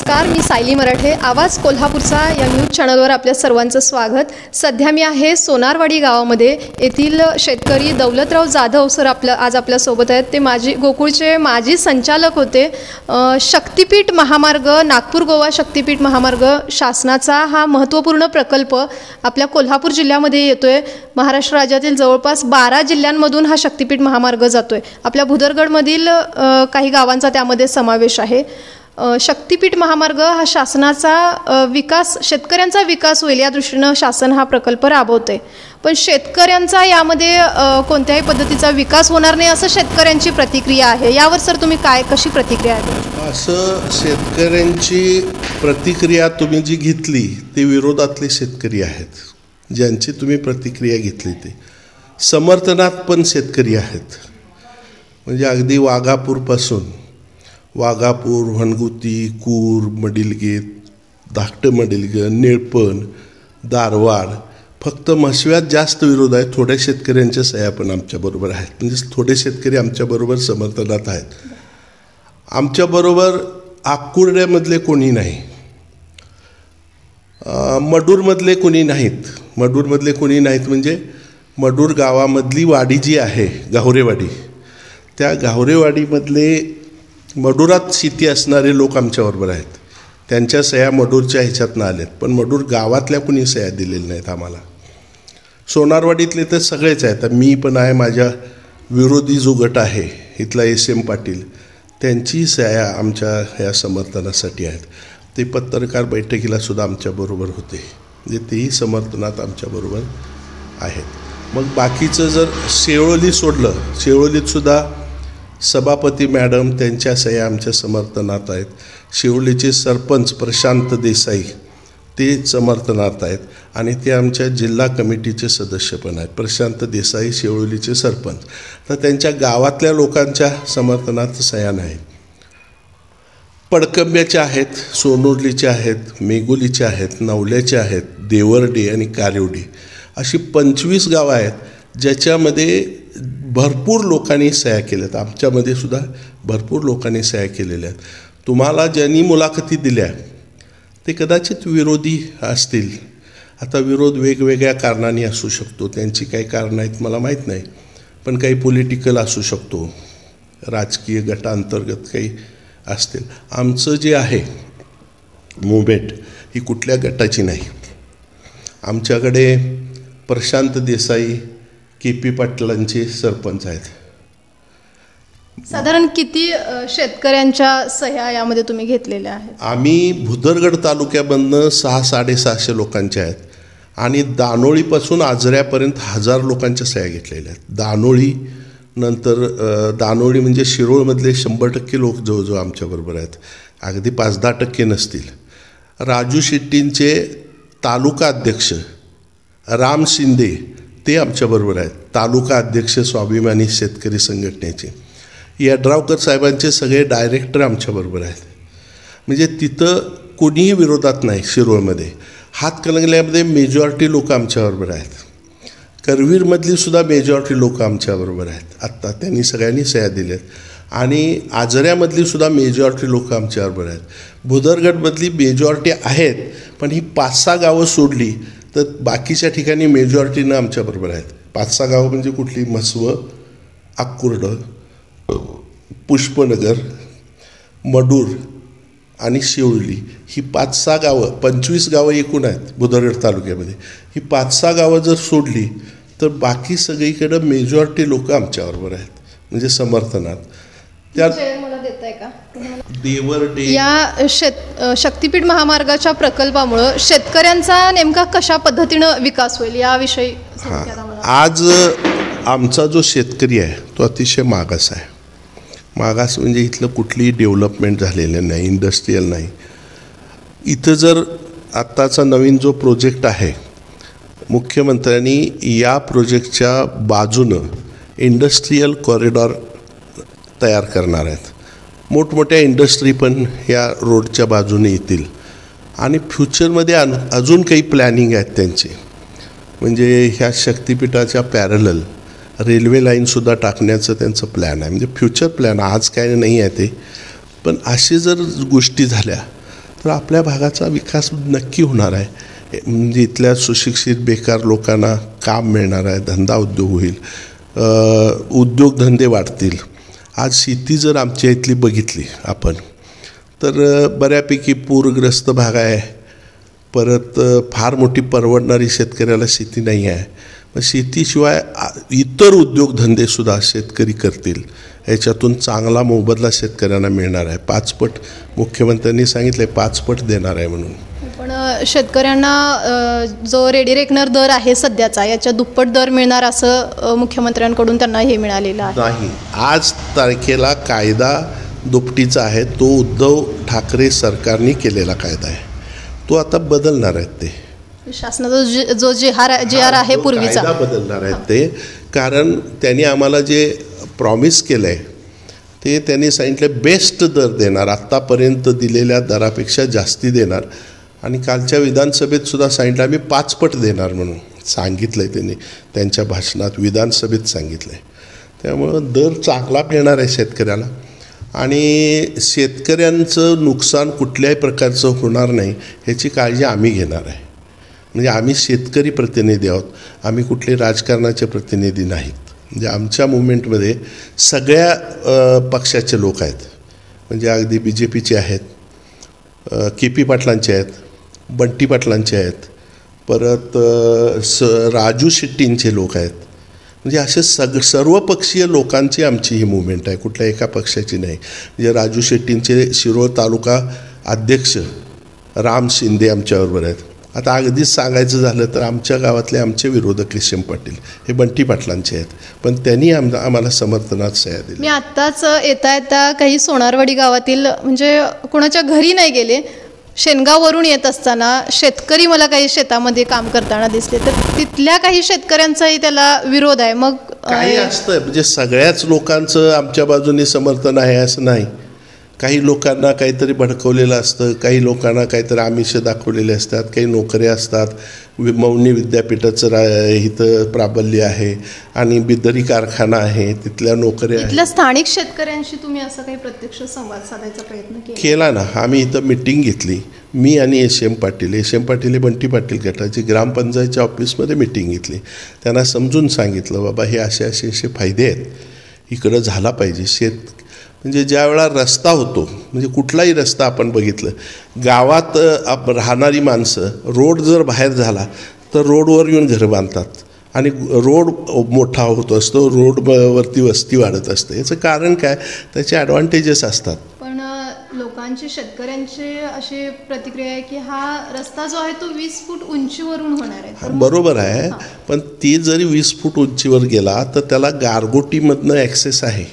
नमस्कार, मी सायली मराठे. आवाज कोल्हापूरचा या न्यूज चॅनलवर आपल्या सर्वांचं स्वागत. सध्या मी आहे सोनारवाडी गावामध्ये. येथील शेतकरी दौलतराव जाधव सर आज आपल्यासोबत आहेत. ते गोकुळचे माजी संचालक होते. शक्तिपीठ महामार्ग, नागपूर गोवा शक्तिपीठ महामार्ग शासनाचा हा महत्त्वपूर्ण प्रकल्प आपल्या कोल्हापूर जिल्ह्यामध्ये येतोय. महाराष्ट्र राज्यातील जवळपास 12 जिल्ह्यांमधून हा शक्तिपीठ महामार्ग जातोय. आपल्या भुदरगडमधील काही गावांचा त्यामध्ये समावेश आहे. शक्तिपीठ महामार्ग हा शासनाचा विकास, शेतकऱ्यांचा विकास होईल या दृष्टीनं शासन हा प्रकल्प राबवते. पण शेतकऱ्यांचा यामध्ये कोणत्याही पद्धतीचा विकास होणार नाही असं शेतकऱ्यांची प्रतिक्रिया आहे. यावर सर तुम्ही कशी प्रतिक्रिया आहे? असं शेतकऱ्यांची प्रतिक्रिया तुम्ही जी घेतली ते विरोधातले शेतकरी आहेत. ज्यांची तुम्ही प्रतिक्रिया घेतली ते समर्थनात पण शेतकरी आहेत. म्हणजे अगदी वाघापूरपासून वाघापूर, वनगुती, कूर, मडिलगे, धाकटं मडिलगे, निळपण, दारवाड, फक्त म्हसव्यात जास्त विरोध आहे. थोड्या शेतकऱ्यांच्या सह्या पण आमच्याबरोबर आहेत. म्हणजे थोडे शेतकरी आमच्याबरोबर समर्थनात आहेत. आमच्याबरोबर आकुर्ड्यामधले कोणी नाही, मडूरमधले कोणी नाहीत. मडूरमधले कोणी नाहीत म्हणजे मडूर गावामधली वाडी जी आहे गावरेवाडी, त्या गावरेवाडीमधले मडुरात शेती असणारे लोक आमच्याबरोबर आहेत. त्यांच्या सह्या मडूरच्या ह्याच्यातनं आल्यात, पण मडूर गावातल्या कुणी सह्या दिलेल्या नाहीत आम्हाला. सोनारवाडीतले तर सगळेच आहेत. मी पण आहे, माझ्या विरोधी जो गट आहे इथला SM पाटील, त्यांची सह्या आमच्या ह्या समर्थनासाठी आहेत. ते पत्रकार बैठकीलासुद्धा आमच्याबरोबर होते. म्हणजे तेही समर्थनात आमच्याबरोबर आहेत. मग बाकीचं जर शेवळली सोडलं, शेवळलीतसुद्धा सभापती मॅडम त्यांच्या सह्या आमच्या समर्थनात आहेत. शिवलीचे सरपंच प्रशांत देसाई ते समर्थनात आहेत आणि ते आमच्या जिल्हा कमिटीचे सदस्य पण आहेत. प्रशांत देसाई शिवलीचे सरपंच. तर त्यांच्या गावातल्या लोकांच्या समर्थनात सह्या नाहीत. पडकंब्याच्या आहेत, सोनोर्लीच्या आहेत, मेगोलीच्या आहेत, नवल्याच्या आहेत, देवर्डे आणि कारिवडी अशी 25 गावं आहेत ज्याच्यामध्ये भरपूर लोकांनी सह्या केल्यात. आमच्यामध्ये सुद्धा भरपूर लोकांनी सह्या केलेल्या आहेत. तुम्हाला ज्यांनी मुलाखती दिल्या ते कदाचित विरोधी असतील. आता विरोध वेगवेगळ्या कारणांनी असू शकतो. त्यांची काही कारणं आहेत मला माहीत नाही, पण काही पॉलिटिकल असू शकतो, राजकीय गटांतर्गत काही असतील. आमचं जे आहे मुवमेंट ही कुठल्या गटाची नाही. आमच्याकडे प्रशांत देसाई KP पाटलांचे सरपंच आहेत. साधारण किती शेतकऱ्यांच्या सह्या यामध्ये तुम्ही घेतलेल्या आहेत? आम्ही भुदरगड तालुक्यामधनं 600-650 लोकांच्या आहेत आणि दानोळीपासून आजऱ्यापर्यंत 1000 लोकांच्या सह्या घेतलेल्या आहेत. दानोळी नंतर दानोळी म्हणजे शिरोळमधले 100% लोक जवळजवळ आमच्याबरोबर आहेत. अगदी 5-10% नसतील. राजू शेट्टींचे तालुका अध्यक्ष राम शिंदे ते आमच्याबरोबर आहेत. तालुका अध्यक्ष स्वाभिमानी शेतकरी संघटनेचे यड्रावकर साहेबांचे सगळे डायरेक्टर आमच्याबरोबर आहेत. म्हणजे तिथं कोणीही विरोधात नाही. शिरोळमध्ये हातकणंगल्यामध्ये मेजॉरिटी लोक आमच्याबरोबर आहेत. करवीरमधली सुद्धा मेजॉरिटी लोक आमच्याबरोबर आहेत. आत्ता त्यांनी सगळ्यांनी सह्या दिल्यात. आणि आजऱ्यामधली सुद्धा मेजॉरिटी लोक आमच्याबरोबर आहेत. भुदरगडमधली मेजॉरिटी आहेत, पण ही 5-6 गावं सोडली तर बाकीच्या ठिकाणी मेजॉरिटीनं आमच्याबरोबर आहेत. 5-6 गावं म्हणजे कुठली? म्हसवं, आकुर्ड, पुष्पनगर, मडूर आणि शिवली ही 5-6 गावं, 25 गावं एकूण आहेत भुदरगड तालुक्यामध्ये. ही 5-6 गावं जर सोडली तर बाकी सगळीकडं मेजॉरिटी लोक आमच्याबरोबर आहेत. म्हणजे समर्थनात. त्यात देवर्डे या शक्तिपीठ महामार्गाच्या प्रकल्पामुळं शेतकऱ्यांचा नेमका कशा पद्धतीनं विकास होईल याविषयी? आज आमचा जो शेतकरी आहे तो अतिशय मागास आहे. मागास म्हणजे इथलं कुठलीही डेव्हलपमेंट झालेलं नाही, इंडस्ट्रीयल नाही. इथं जर आत्ताचा नवीन जो प्रोजेक्ट आहे, मुख्यमंत्र्यांनी या प्रोजेक्टच्या बाजूनं इंडस्ट्रीयल कॉरिडॉर तयार करणार आहेत. मोठमोठ्या इंडस्ट्री पण या रोडच्या बाजूने येतील आणि फ्युचरमध्ये अजून काही प्लॅनिंग आहेत त्यांचे. म्हणजे ह्या शक्तिपीठाच्या पॅरलल रेल्वे लाईनसुद्धा टाकण्याचं त्यांचं प्लॅन आहे. म्हणजे फ्युचर प्लॅन आज काय नाही आहे ते, पण असे जर गोष्टी झाल्या तर आपल्या भागाचा विकास नक्की होणार आहे. म्हणजे इथल्या सुशिक्षित बेकार लोकांना काम मिळणार आहे, धंदा उद्योग होईल, उद्योगधंदे वाढतील. आज शेती जर आमच्या इथली बघितली आपण तर बऱ्यापैकी पूरग्रस्त भाग आहे. परत फार मोठी परवडणारी शेतकऱ्याला शेती नाही आहे. मग शेतीशिवाय इतर उद्योगधंदेसुद्धा शेतकरी करतील. याच्यातून चांगला मोबदला शेतकऱ्यांना मिळणार आहे. 5 पट मुख्यमंत्र्यांनी सांगितलं आहे 5 पट देणार आहे म्हणून. पण शेतकऱ्यांना जो रेडी रेकनर दर आहे सध्याचा याच्या दुप्पट दर मिळणार असं मुख्यमंत्र्यांकडून त्यांना हे मिळालेलं आहे. नाही, आज तारखेला कायदा दुपटीचा आहे. तो उद्धव ठाकरे सरकारने केलेला कायदा आहे. तो आता बदलणार आहेत ते शासनाचा जो जे आर आहे पूर्वीचा कायदा बदलणार आहेत ते. कारण त्यांनी आम्हाला जे प्रॉमिस केलं आहे ते त्यांनी सांगितलं बेस्ट दर देणार, आत्तापर्यंत दिलेल्या दरापेक्षा जास्ती देणार. आणि कालच्या विधानसभेत सुद्धा सांगितलं आम्ही 5 पट देणार म्हणून सांगितलं आहे. त्यांनी त्यांच्या भाषणात विधानसभेत सांगितलं आहे. त्यामुळं दर चांगला मिळणार आहे शेतकऱ्याला आणि शेतकऱ्यांचं नुकसान कुठल्याही प्रकारचं होणार नाही ह्याची काळजी आम्ही घेणार आहे. म्हणजे आम्ही शेतकरी प्रतिनिधी आहोत, आम्ही कुठले राजकारणाचे प्रतिनिधी नाहीत. म्हणजे आमच्या मुवमेंटमध्ये सगळ्या पक्षाचे लोक आहेत. म्हणजे अगदी BJPचे आहेत, KP पाटलांचे आहेत, बंटी पाटलांचे आहेत, परत राजू शेट्टींचे लोक आहेत. म्हणजे असे सर्वपक्षीय लोकांची आमची ही मुवमेंट आहे, कुठल्या एका पक्षाची नाही. म्हणजे राजू शेट्टींचे शिरोळ तालुका अध्यक्ष राम शिंदे आमच्याबरोबर आहेत. आता अगदीच सांगायचं झालं तर आमच्या गावातले आमचे विरोधक रेशम पाटील हे बंटी पाटलांचे आहेत, पण त्यांनी आम्हाला समर्थनात सह्या दिली. मी आत्ताच येता काही सोनारवाडी गावातील म्हणजे कोणाच्या घरी नाही गेले, शेनगाववरून येत असताना शेतकरी मला काही शेतामध्ये काम करताना दिसले. तर तिथल्या काही शेतकऱ्यांचाही त्याला विरोध आहे. मग काही असतं म्हणजे सगळ्याच लोकांचं आमच्या बाजूने समर्थन आहे असं नाही. काही लोकांना काहीतरी भडकवलेलं असतं, काही लोकांना काहीतरी आमिष दाखवलेले असतात, काही नोकऱ्या असतात. मौनी विद्यापीठाचं इथं प्राबल्य आहे आणि बिदरी कारखाना आहे, तिथल्या नोकऱ्या आहेत. तिथल्या स्थानिक शेतकऱ्यांशी तुम्ही असं काही प्रत्यक्ष संवाद साधायचा प्रयत्न केला ना. आम्ही इथं मिटिंग घेतली, मी आणि SM पाटील हे बंटी पाटील गटाची ग्रामपंचायतच्या ऑफिसमध्ये मिटिंग घेतली. त्यांना समजून सांगितलं बाबा हे असे फायदे आहेत, इकडं झाला पाहिजे. म्हणजे ज्या वेळा रस्ता होतो, म्हणजे कुठलाही रस्ता आपण बघितलं, गावात राहणारी माणसं रोड जर बाहेर झाला तर रोडवर येऊन घरं बांधतात आणि रोड मोठा होत असतो, रोडवरती वस्ती वाढत असते. याचं कारण काय, त्याचे ॲडव्हान्टेजेस असतात. पण लोकांची शेतकऱ्यांची अशी प्रतिक्रिया आहे की हा रस्ता जो आहे तो 20 फूट उंचीवरून होणार आहे. बरोबर आहे, पण ती जरी 20 फूट उंचीवर गेला तर त्याला गारगोटीमधनं ॲक्सेस आहे,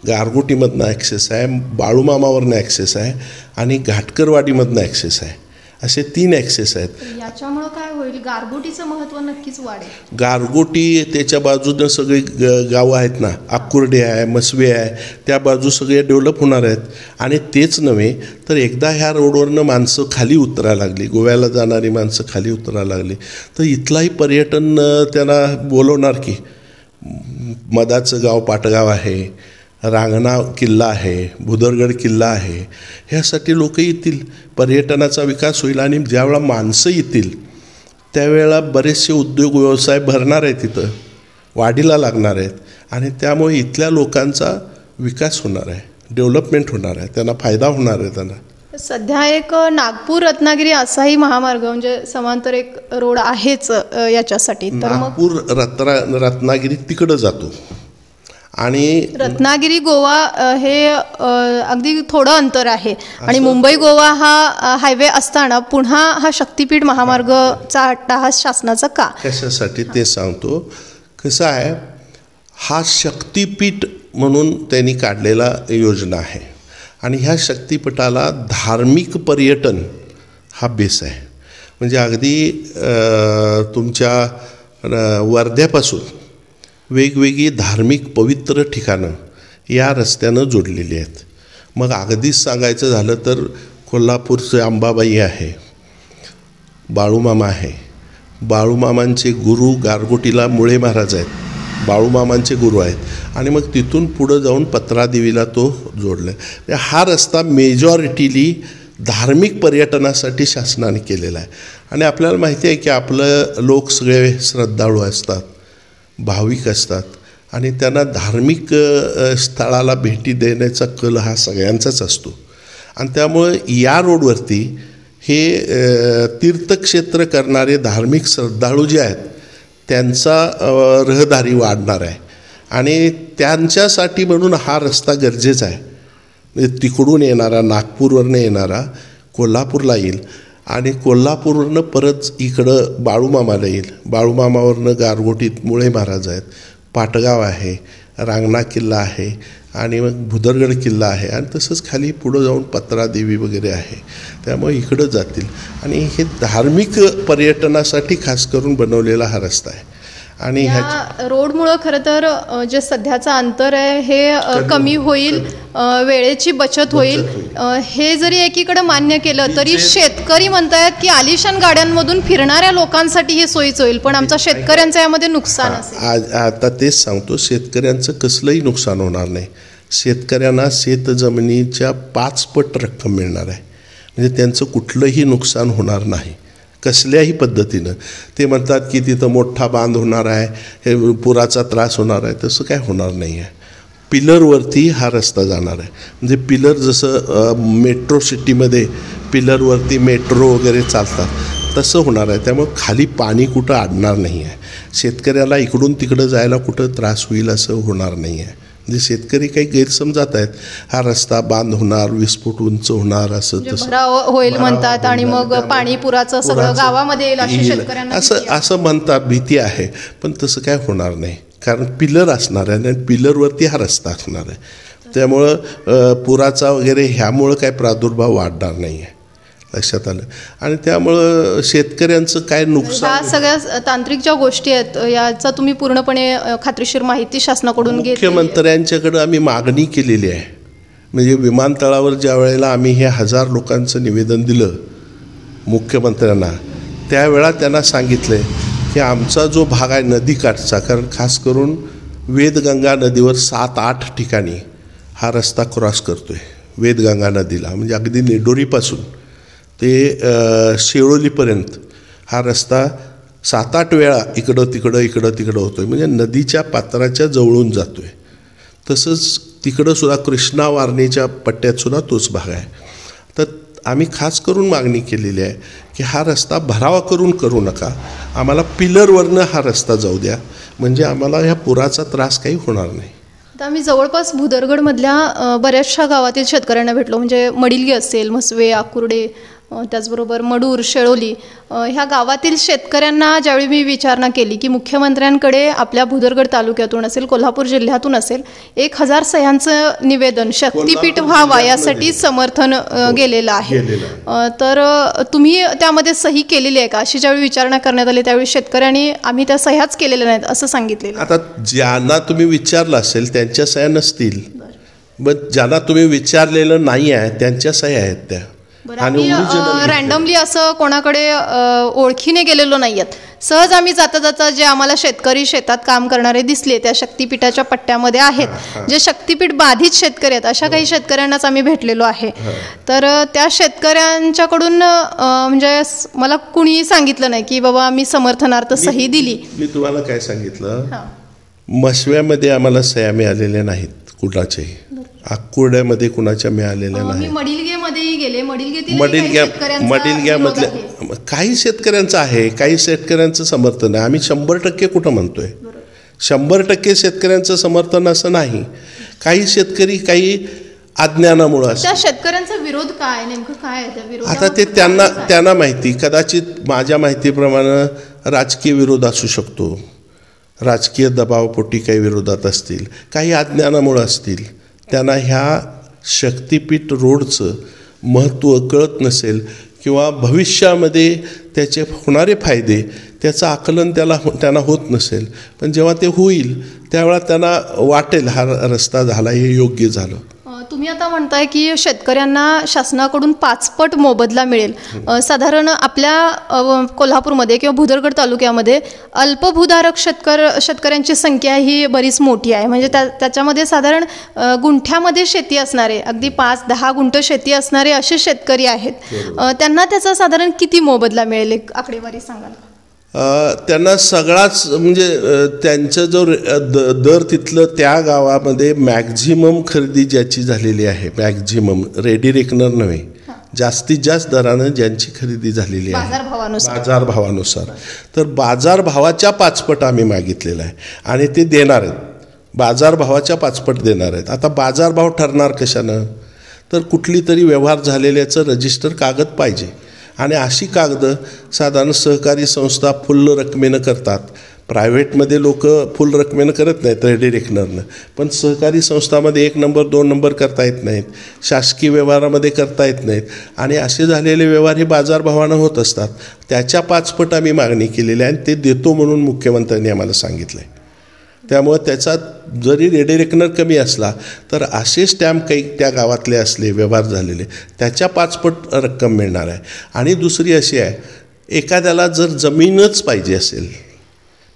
गारगोटीमधनं ॲक्सेस आहे, बाळूमामावरनं ॲक्सेस आहे आणि घाटकरवाडीमधनं ॲक्सेस आहे. असे 3 ॲक्सेस आहेत. याच्यामुळं काय होईल, गारगोटीचं महत्त्व नक्कीच वाढेल. गारगोटी त्याच्या बाजूनं सगळी गावं आहेत ना, आकुर्डे आहे, मसवे आहे, त्या बाजू सगळे डेव्हलप होणार आहेत. आणि तेच नव्हे तर एकदा ह्या रोडवरनं माणसं खाली उतरायला लागली, गोव्याला जाणारी माणसं खाली उतरायला लागली तर इथलाही पर्यटन त्यांना बोलवणार की. मदाचं गाव पाटगाव आहे, रांगणा किल्ला आहे, भुदरगड किल्ला आहे, ह्यासाठी लोक येतील, पर्यटनाचा विकास होईल. आणि ज्यावेळा माणसं येतील त्यावेळेला बरेचसे उद्योग व्यवसाय भरणार आहेत, तिथं वाढीला लागणार आहेत आणि त्यामुळे इथल्या लोकांचा विकास होणार आहे, डेव्हलपमेंट होणार आहे, त्यांना फायदा होणार आहे. त्यांना सध्या एक नागपूर रत्नागिरी असाही महामार्ग म्हणजे समांतर एक रोड आहेच याच्यासाठी. तर नागपूर रत्नागिरी तिकडं जातो आणि रत्नागिरी गोवा हे अगदी थोडं अंतर आहे आणि मुंबई गोवा हा हायवे असताना पुन्हा हा शक्तीपीठ महामार्गचा अट्टाहास शासनाचा का, कशासाठी ते सांगतो. कसं आहे, हा शक्तीपीठ म्हणून त्यांनी काढलेला योजना आहे आणि ह्या शक्तीपीठाला धार्मिक पर्यटन हा बेस आहे. म्हणजे अगदी तुमच्या वर्ध्यापासून वेगवेगळी धार्मिक पवित्र ठिकाणं या रस्त्यानं जोडलेली आहेत. मग अगदीच सांगायचं झालं तर कोल्हापूरचं अंबाबाई आहे, बाळूमामा आहे, बाळूमामांचे गुरु गारगोटीला मुळे महाराज आहेत, बाळूमामांचे गुरु आहेत आणि मग तिथून पुढं जाऊन पत्रादेवीला तो जोडला आहे. हा रस्ता मेजॉरिटीली धार्मिक पर्यटनासाठी शासनाने केलेला आहे. आणि आपल्याला माहिती आहे की आपलं लोक सगळे श्रद्धाळू असतात, भाविक असतात आणि त्यांना धार्मिक स्थळाला भेटी देण्याचा कल हा सगळ्यांचाच असतो. आणि त्यामुळं या रोडवरती हे तीर्थक्षेत्र करणारे धार्मिक श्रद्धाळू जे आहेत त्यांचा रहदारी वाढणार आहे आणि त्यांच्यासाठी म्हणून हा रस्ता गरजेचा आहे. म्हणजे तिकडून येणारा, नागपूरवरनं येणारा कोल्हापूरला येईल आणि कोल्हापूरवरनं परत इकडं बाळूमामाला येईल. बाळूमामावरनं गारगोटीत मुळे महाराज आहेत, पाटगाव आहे, रांगणा किल्ला आहे आणि मग भुदरगड किल्ला आहे आणि तसंच खाली पुढं जाऊन पत्रादेवी वगैरे आहे. त्यामुळे इकडं जातील आणि हे धार्मिक पर्यटनासाठी खास करून बनवलेला हा रस्ता आहे. आणि ह्या रोडमुळं खरं तर जे सध्याचं अंतर आहे हे कमी होईल, वेळेची बचत होईल. हे जरी एकीकडे मान्य केलं तरी शेतकरी म्हणतायत की आलिशान गाड्यांमधून फिरणाऱ्या लोकांसाठी हे सोयीचं होईल, पण आमच्या शेतकऱ्यांचं यामध्ये नुकसान असेल. आता तेच सांगतो, शेतकऱ्यांचं कसलंही नुकसान होणार नाही. शेतकऱ्यांना शेतजमिनीच्या 5 पट रक्कम मिळणार आहे. म्हणजे त्यांचं कुठलंही नुकसान होणार नाही कसल्याही पद्धतीनं. ते म्हणतात की तिथं मोठा बांध होणार आहे, हे पुराचा त्रास होणार आहे. तसं काय होणार नाही आहे. पिलरवरती हा रस्ता जाणार आहे. म्हणजे पिलर जसं मेट्रो सिटीमध्ये पिलरवरती मेट्रो वगैरे चालतात तसं होणार आहे. त्यामुळे खाली पाणी कुठं अडणार नाही आहे. शेतकऱ्याला इकडून तिकडं जायला कुठं त्रास होईल असं होणार नाही आहे. म्हणजे शेतकरी काही गैरसमजात आहेत, हा रस्ता बांध होणार, 20 फूट उंच होणार असं तसं भराव होईल म्हणतात आणि मग पाणी पुराचं सगळं गावामध्ये येईल अशी शेतकऱ्यांना असं म्हणतात, भीती आहे. पण तसं काय होणार नाही, कारण पिलर असणार आहे आणि पिलरवरती हा रस्ता असणार आहे. त्यामुळं पुराचा वगैरे ह्यामुळं काय प्रादुर्भाव वाढणार नाही आहे, लक्षात आलं. आणि त्यामुळं शेतकऱ्यांचं काय नुकसान. ह्या सगळ्या तांत्रिक ज्या गोष्टी आहेत याचा तुम्ही पूर्णपणे खात्रीशीर माहिती शासनाकडून घेतली. मुख्यमंत्र्यांच्याकडं आम्ही मागणी केलेली आहे. म्हणजे विमानतळावर ज्या वेळेला आम्ही हे 1000 लोकांचं निवेदन दिलं मुख्यमंत्र्यांना, त्यावेळा त्यांना सांगितलं की आमचा जो भाग आहे नदीकाठचा, कारण खास करून वेदगंगा नदीवर 7-8 ठिकाणी हा रस्ता क्रॉस करतो आहे. वेदगंगा नदीला म्हणजे अगदी निडोरीपासून ते शेळोलीपर्यंत हा रस्ता 7-8 वेळा इकडं तिकडं होतो आहे. म्हणजे नदीच्या पात्राच्या जवळून जातो आहे. तसंच तिकडंसुद्धा कृष्णा वारणीच्या पट्ट्यातसुद्धा तोच भाग आहे. तर आम्ही खास करून मागणी केलेली आहे की हा रस्ता भरावा करू नका, आम्हाला पिलरवरनं हा रस्ता जाऊ द्या, म्हणजे आम्हाला ह्या पुराचा त्रास काही होणार नाही. तर आम्ही जवळपास भुदरगडमधल्या बऱ्याचशा गावातील शेतकऱ्यांना भेटलो. म्हणजे मडिलगे असेल, म्हसवे, आकुर्डे, त्याचबरोबर मडूर, शेळोली ह्या गावातील शेतकऱ्यांना ज्यावेळी मी विचारणा केली की मुख्यमंत्र्यांकडे आपल्या भुदरगड तालुक्यातून असेल, कोल्हापूर जिल्ह्यातून असेल 1000 सह्यांचं निवेदन शक्तिपीठ व्हावा यासाठी समर्थन गेलेलं आहे. तर तुम्ही त्यामध्ये सही केलेली आहे का, अशी ज्यावेळी विचारणा करण्यात आली त्यावेळी शेतकऱ्यांनी आम्ही त्या सह्याच केलेल्या नाहीत असं सांगितलेलं. आता ज्यांना तुम्ही विचारलं असेल त्यांच्या सह्या नसतील, मग ज्यांना तुम्ही विचारलेलं नाही आहे त्यांच्या सह्या आहेत त्या. आणि रँडमली असं कोणाकडे ओळखीने गेलेलो नाही आहेत. सहज आम्ही जाता जाता जे आम्हाला शेतकरी शेतात काम करणारे दिसले त्या शक्तिपीठाच्या पट्ट्यामध्ये आहेत, जे शक्तिपीठ बाधित शेतकरी आहेत अशा काही शेतकऱ्यांनाच आम्ही भेटलेलो आहे. तर त्या शेतकऱ्यांच्याकडून म्हणजे मला कुणीही सांगितलं नाही की बाबा आम्ही समर्थनार्थ सही दिली. मी तुम्हाला काय सांगितलं, मसव्यामध्ये आम्हाला सह्या मिळालेल्या नाहीत कुणाच्याही, आकुर्ड्यामध्ये कुणाच्या मिळालेल्या नाहीत. मडिलगेमध्येही गेले, मडिलग्यामधल्या काही शेतकऱ्यांचं आहे, काही शेतकऱ्यांचं समर्थन आहे. आम्ही 100% कुठं म्हणतोय, 100% शेतकऱ्यांचं समर्थन असं नाही. काही शेतकरी काही अज्ञानामुळं त्या शेतकऱ्यांचा विरोध काय, नेमकं काय आहे त्या विरोध. आता ते त्यांना माहिती. कदाचित माझ्या माहितीप्रमाणे राजकीय विरोध असू शकतो, राजकीय दबावपोटी काही विरोधात असतील, काही अज्ञानामुळं असतील. त्यांना ह्या शक्तिपीठ रोडचं महत्त्व कळत नसेल किंवा भविष्यामध्ये त्याचे होणारे फायदे त्याचं आकलन त्यांना होत नसेल. पण जेव्हा ते होईल त्यावेळा त्यांना वाटेल हा रस्ता झाला, हे योग्य झालं. तुम्ही आता म्हणताय की शेतकऱ्यांना शासनाकडून 5 पट मोबदला मिळेल. साधारण आपल्या कोल्हापूरमध्ये किंवा भुदरगड तालुक्यामध्ये अल्पभूधारक शेतकऱ्यांची संख्या ही बरीच मोठी आहे. म्हणजे त्याच्यामध्ये साधारण गुंठ्यामध्ये शेती असणारे, अगदी 5-10 गुंठ शेती असणारे असे शेतकरी आहेत. त्यांना त्याचा साधारण किती मोबदला मिळेल, एक आकडेवारी सांगाल? त्यांना सगळाच म्हणजे त्यांचं जो दर तिथलं त्या गावामध्ये मॅक्झिमम खरेदी ज्याची झालेली आहे, मॅक्झिमम रेडी रेकनर नव्हे, जास्तीत जास्त दरानं ज्यांची खरेदी झालेली आहे बाजारभावानुसार, तर बाजारभावाच्या 5 पट आम्ही मागितलेला आहे आणि ते देणार आहेत. बाजारभावाच्या 5 पट देणार आहेत. आता बाजारभाव ठरणार कशानं, तर कुठली तरी व्यवहार झालेल्याचं रजिस्टर कागद पाहिजे आणि अशी कागदं साधारण सहकारी संस्था फुल रकमेनं करतात. प्रायव्हेटमध्ये लोक फुल रकमेनं करत नाहीत रेडी रेकनरनं, पण सहकारी संस्थामध्ये 1 नंबर 2 नंबर करता येत नाहीत, शासकीय व्यवहारामध्ये करता येत नाहीत आणि असे झालेले व्यवहार हे बाजारभावानं होत असतात. त्याच्या 5 पट आम्ही मागणी केलेली आहे आणि ते देतो म्हणून मुख्यमंत्र्यांनी आम्हाला सांगितलं आहे. त्यामुळं त्याचा जरी रेडी रेकनर कमी असला तर असे स्टॅम्प काही त्या गावातले असले व्यवहार झालेले त्याच्या 5 पट रक्कम मिळणार आहे. आणि दुसरी अशी आहे, एखाद्याला जर जमीनच पाहिजे असेल,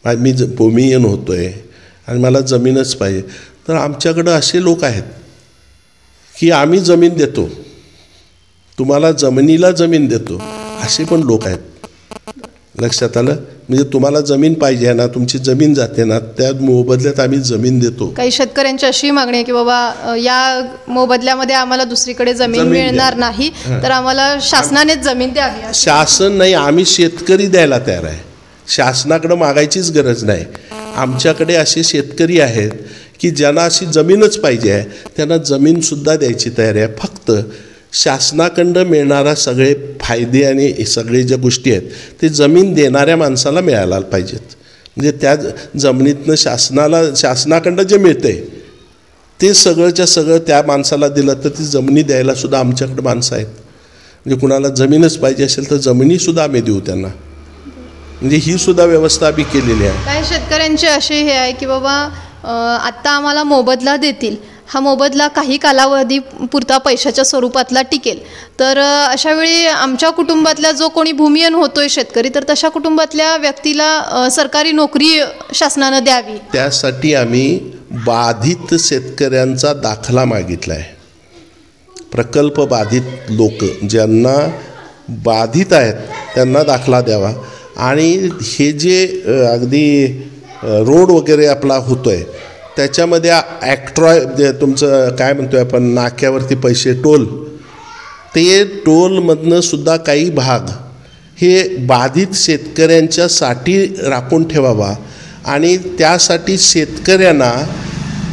मी भूमिहीन होतो आहे आणि मला जमीनच पाहिजे, तर आमच्याकडं असे लोक आहेत की आम्ही जमीन देतो, तुम्हाला जमिनीला जमीन देतो, असे पण लोक आहेत. लक्षात आलं? म्हणजे तुम्हाला जमीन पाहिजे आहे ना, तुमची जमीन जाते ना, त्या मोबदल्यात आम्ही जमीन देतो. काही शेतकऱ्यांची अशी मागणी आहे की बाबा या मोबदल्यामध्ये आम्हाला दुसरीकडे जमीन मिळणार नाही, तर आम्हाला शासनानेच जमीन द्यावी. शासन नाही, आम्ही शेतकरी द्यायला तयार आहे. शासनाकडे मागायचीच गरज नाही. आमच्याकडे असे शेतकरी आहेत की ज्यांना अशी जमीनच पाहिजे आहे, त्यांना जमीनसुद्धा द्यायची तयारी आहे. फक्त शासनाकडं मिळणारा सगळे फायदे आणि सगळे ज्या गोष्टी आहेत ते जमीन देणाऱ्या माणसाला मिळायला पाहिजेत. म्हणजे त्या जमिनीतनं शासनाकडं जे मिळते ते सगळंच्या सगळं त्या माणसाला दिलं तर ती जमिनी द्यायला सुद्धा आमच्याकडं माणसं आहेत. म्हणजे कुणाला जमीनच पाहिजे असेल तर जमिनीसुद्धा आम्ही देऊ त्यांना. म्हणजे ही सुद्धा व्यवस्था आम्ही केलेली आहे. काही शेतकऱ्यांचे असे हे आहे की बाबा आत्ता आम्हाला मोबदला देतील, हा मोबदला काही कालावधी पुरता पैशाच्या स्वरूपातला टिकेल, तर अशावेळी आमच्या कुटुंबातल्या जो कोणी भूमिहीन होतोय शेतकरी, तर तशा कुटुंबातल्या व्यक्तीला सरकारी नोकरी शासनानं द्यावी. त्यासाठी आम्ही बाधित शेतकऱ्यांचा दाखला मागितला आहे. प्रकल्प बाधित लोक ज्यांना बाधित आहेत त्यांना दाखला द्यावा. आणि हे जे अगदी रोड वगैरे आपला होतो आहे त्याच्यामध्ये ॲक्ट्रॉय तुमचं काय म्हणतो आहे आपण, नाक्यावरती पैसे टोल, ते टोलमधनं सुद्धा काही भाग हे बाधित शेतकऱ्यांच्यासाठी राखून ठेवावा आणि त्यासाठी शेतकऱ्यांना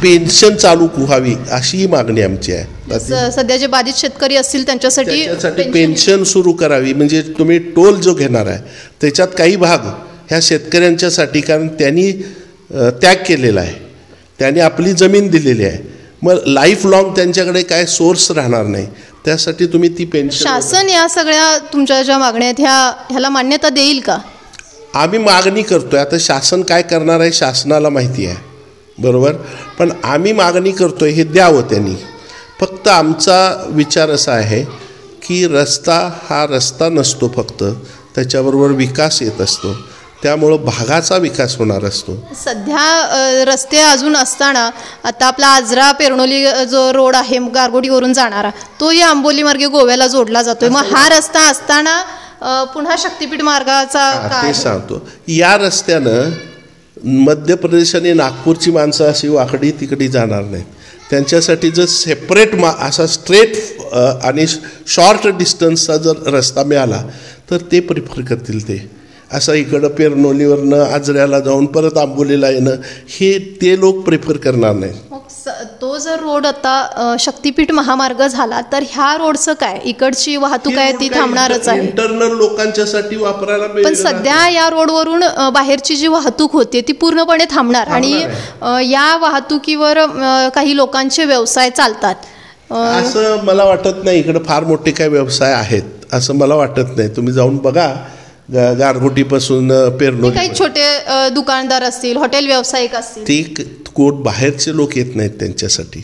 पेन्शन चालू व्हावी अशी मागणी आमची आहे. सध्या जे बाधित शेतकरी असतील त्यांच्यासाठी पेन्शन सुरू करावी. म्हणजे तुम्ही टोल जो घेणार आहे त्याच्यात काही भाग ह्या शेतकऱ्यांच्यासाठी, कारण त्यांनी त्याग केलेला आहे, त्यांनी आपली जमीन दिलेली आहे, मग लाईफ लाँग त्यांच्याकडे काय सोर्स राहणार नाही, त्यासाठी तुम्ही ती पेन्शन. शासन या सगळ्या तुमच्या ज्या मागण्या आहेत ह्याला मान्यता देईल का? आम्ही मागणी करतोय. आता शासन काय करणार आहे शासनाला माहिती आहे, बरोबर, पण आम्ही मागणी करतोय हे द्यावं त्यांनी. फक्त आमचा विचार असा आहे की रस्ता हा रस्ता नसतो, फक्त त्याच्याबरोबर विकास येत असतो, त्यामुळं भागाचा विकास होणार असतो. सध्या रस्ते अजून असताना आता आपला आजरा पेरनोली जो रोड आहे गारगोटीवरून जाणारा, तो या आंबोली मार्गे गोव्याला जोडला जातोय. मग हा रस्ता असताना पुन्हा शक्तीपीठ मार्गाचा ते सांगतो, या रस्त्यानं मध्य प्रदेश आणि नागपूरची माणसं अशी वाकडी तिकडी जाणार नाहीत. त्यांच्यासाठी जर सेपरेट असा स्ट्रेट आणि शॉर्ट डिस्टन्सचा जर रस्ता मिळाला तर ते प्रिफर करतील. ते असं इकडं पेरनोलीवरनं आजऱ्याला जाऊन परत आंबोलीला येणं हे ते लोक प्रिफर करणार नाही. तो जर रोड आता शक्तीपीठ महामार्ग झाला तर ह्या रोडचं काय, इकडची वाहतूक आहे ती थांबणारच आहे, इंटरनल लोकांच्यासाठी वापरायला मिळेल. पण सध्या या रोडवरून बाहेरची जी वाहतूक होते ती पूर्णपणे थांबणार आणि या वाहतुकीवर काही लोकांचे व्यवसाय चालतात असं मला वाटत नाही. इकडे फार मोठे काही व्यवसाय आहेत असं मला वाटत नाही. तुम्ही जाऊन बघा, गारगोटीपासून पेरनोली काही छोटे दुकानदार असतील, हॉटेल व्यावसायिक असतील, ते कोण बाहेरचे लोक येत नाहीत त्यांच्यासाठी,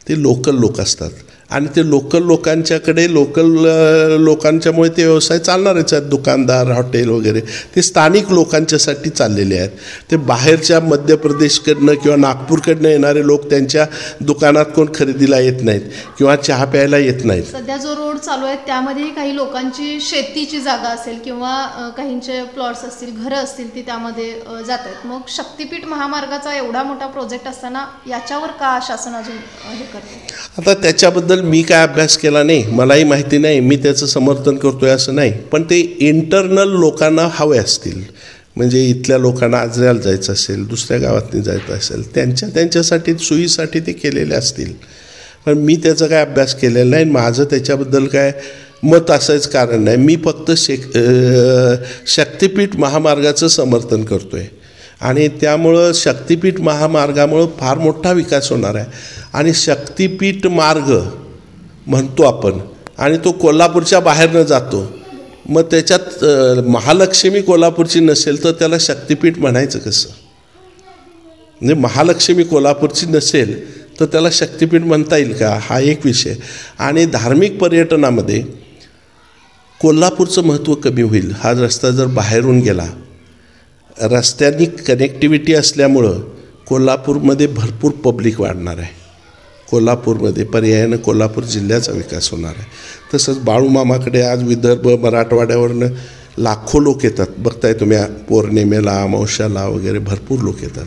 ते लोकल लोक असतात. आणि ते लोकल लोकांच्याकडे लोकांच्यामुळे ते व्यवसाय चालणारच आहेत. दुकानदार, हॉटेल वगैरे ते स्थानिक लोकांच्यासाठी चाललेले आहेत. ते बाहेरच्या मध्य प्रदेशकडनं किंवा नागपूरकडनं येणारे लोक त्यांच्या दुकानात कोण खरेदीला येत नाहीत किंवा चहा प्यायला येत नाहीत. सध्या जो रोड चालू आहे त्यामध्ये काही लोकांची शेतीची जागा असेल किंवा काहींचे प्लॉट्स असतील, घरं असतील, ती त्यामध्ये जात आहेत. मग शक्तिपीठ महामार्गाचा एवढा मोठा प्रोजेक्ट असताना याच्यावर का शासन अजून हे करते? आता त्याच्याबद्दल मी काय अभ्यास केला नाही, मलाही माहिती नाही, मी त्याचं समर्थन करतोय असं नाही. पण ते इंटरनल लोकांना हवे असतील, म्हणजे इथल्या लोकांना आजऱ्याला जायचं असेल, दुसऱ्या गावातनी जायचं असेल, त्यांच्यासाठी सोयीसाठी ते केलेले असतील. पण मी त्याचा काय अभ्यास केलेला नाही. माझं त्याच्याबद्दल काय मत असायचं कारण नाही. मी फक्त शक्तिपीठ महामार्गाचं समर्थन करतोय आणि त्यामुळं शक्तिपीठ महामार्गामुळं फार मोठा विकास होणार आहे. आणि शक्तिपीठ मार्ग म्हणतो आपण आणि तो कोल्हापूरच्या बाहेरनं जातो. मग त्याच्यात महालक्ष्मी कोल्हापूरची नसेल तर त्याला शक्तिपीठ म्हणायचं कसं? म्हणजे महालक्ष्मी कोल्हापूरची नसेल तर त्याला शक्तिपीठ म्हणता येईल का? हा एक विषय. आणि धार्मिक पर्यटनामध्ये कोल्हापूरचं महत्त्व कमी होईल. हा रस्ता जर बाहेरून गेला, रस्त्यांनी कनेक्टिव्हिटी असल्यामुळं कोल्हापूरमध्ये भरपूर पब्लिक वाढणार आहे. कोल्हापूरमध्ये पर्यायानं कोल्हापूर जिल्ह्याचा विकास होणार आहे. तसंच बाळूमामाकडे आज विदर्भ मराठवाड्यावरनं लाखो लोक येतात. बघताय तुम्ही, पौर्णिमेला, अमावस्याला वगैरे भरपूर लोक येतात.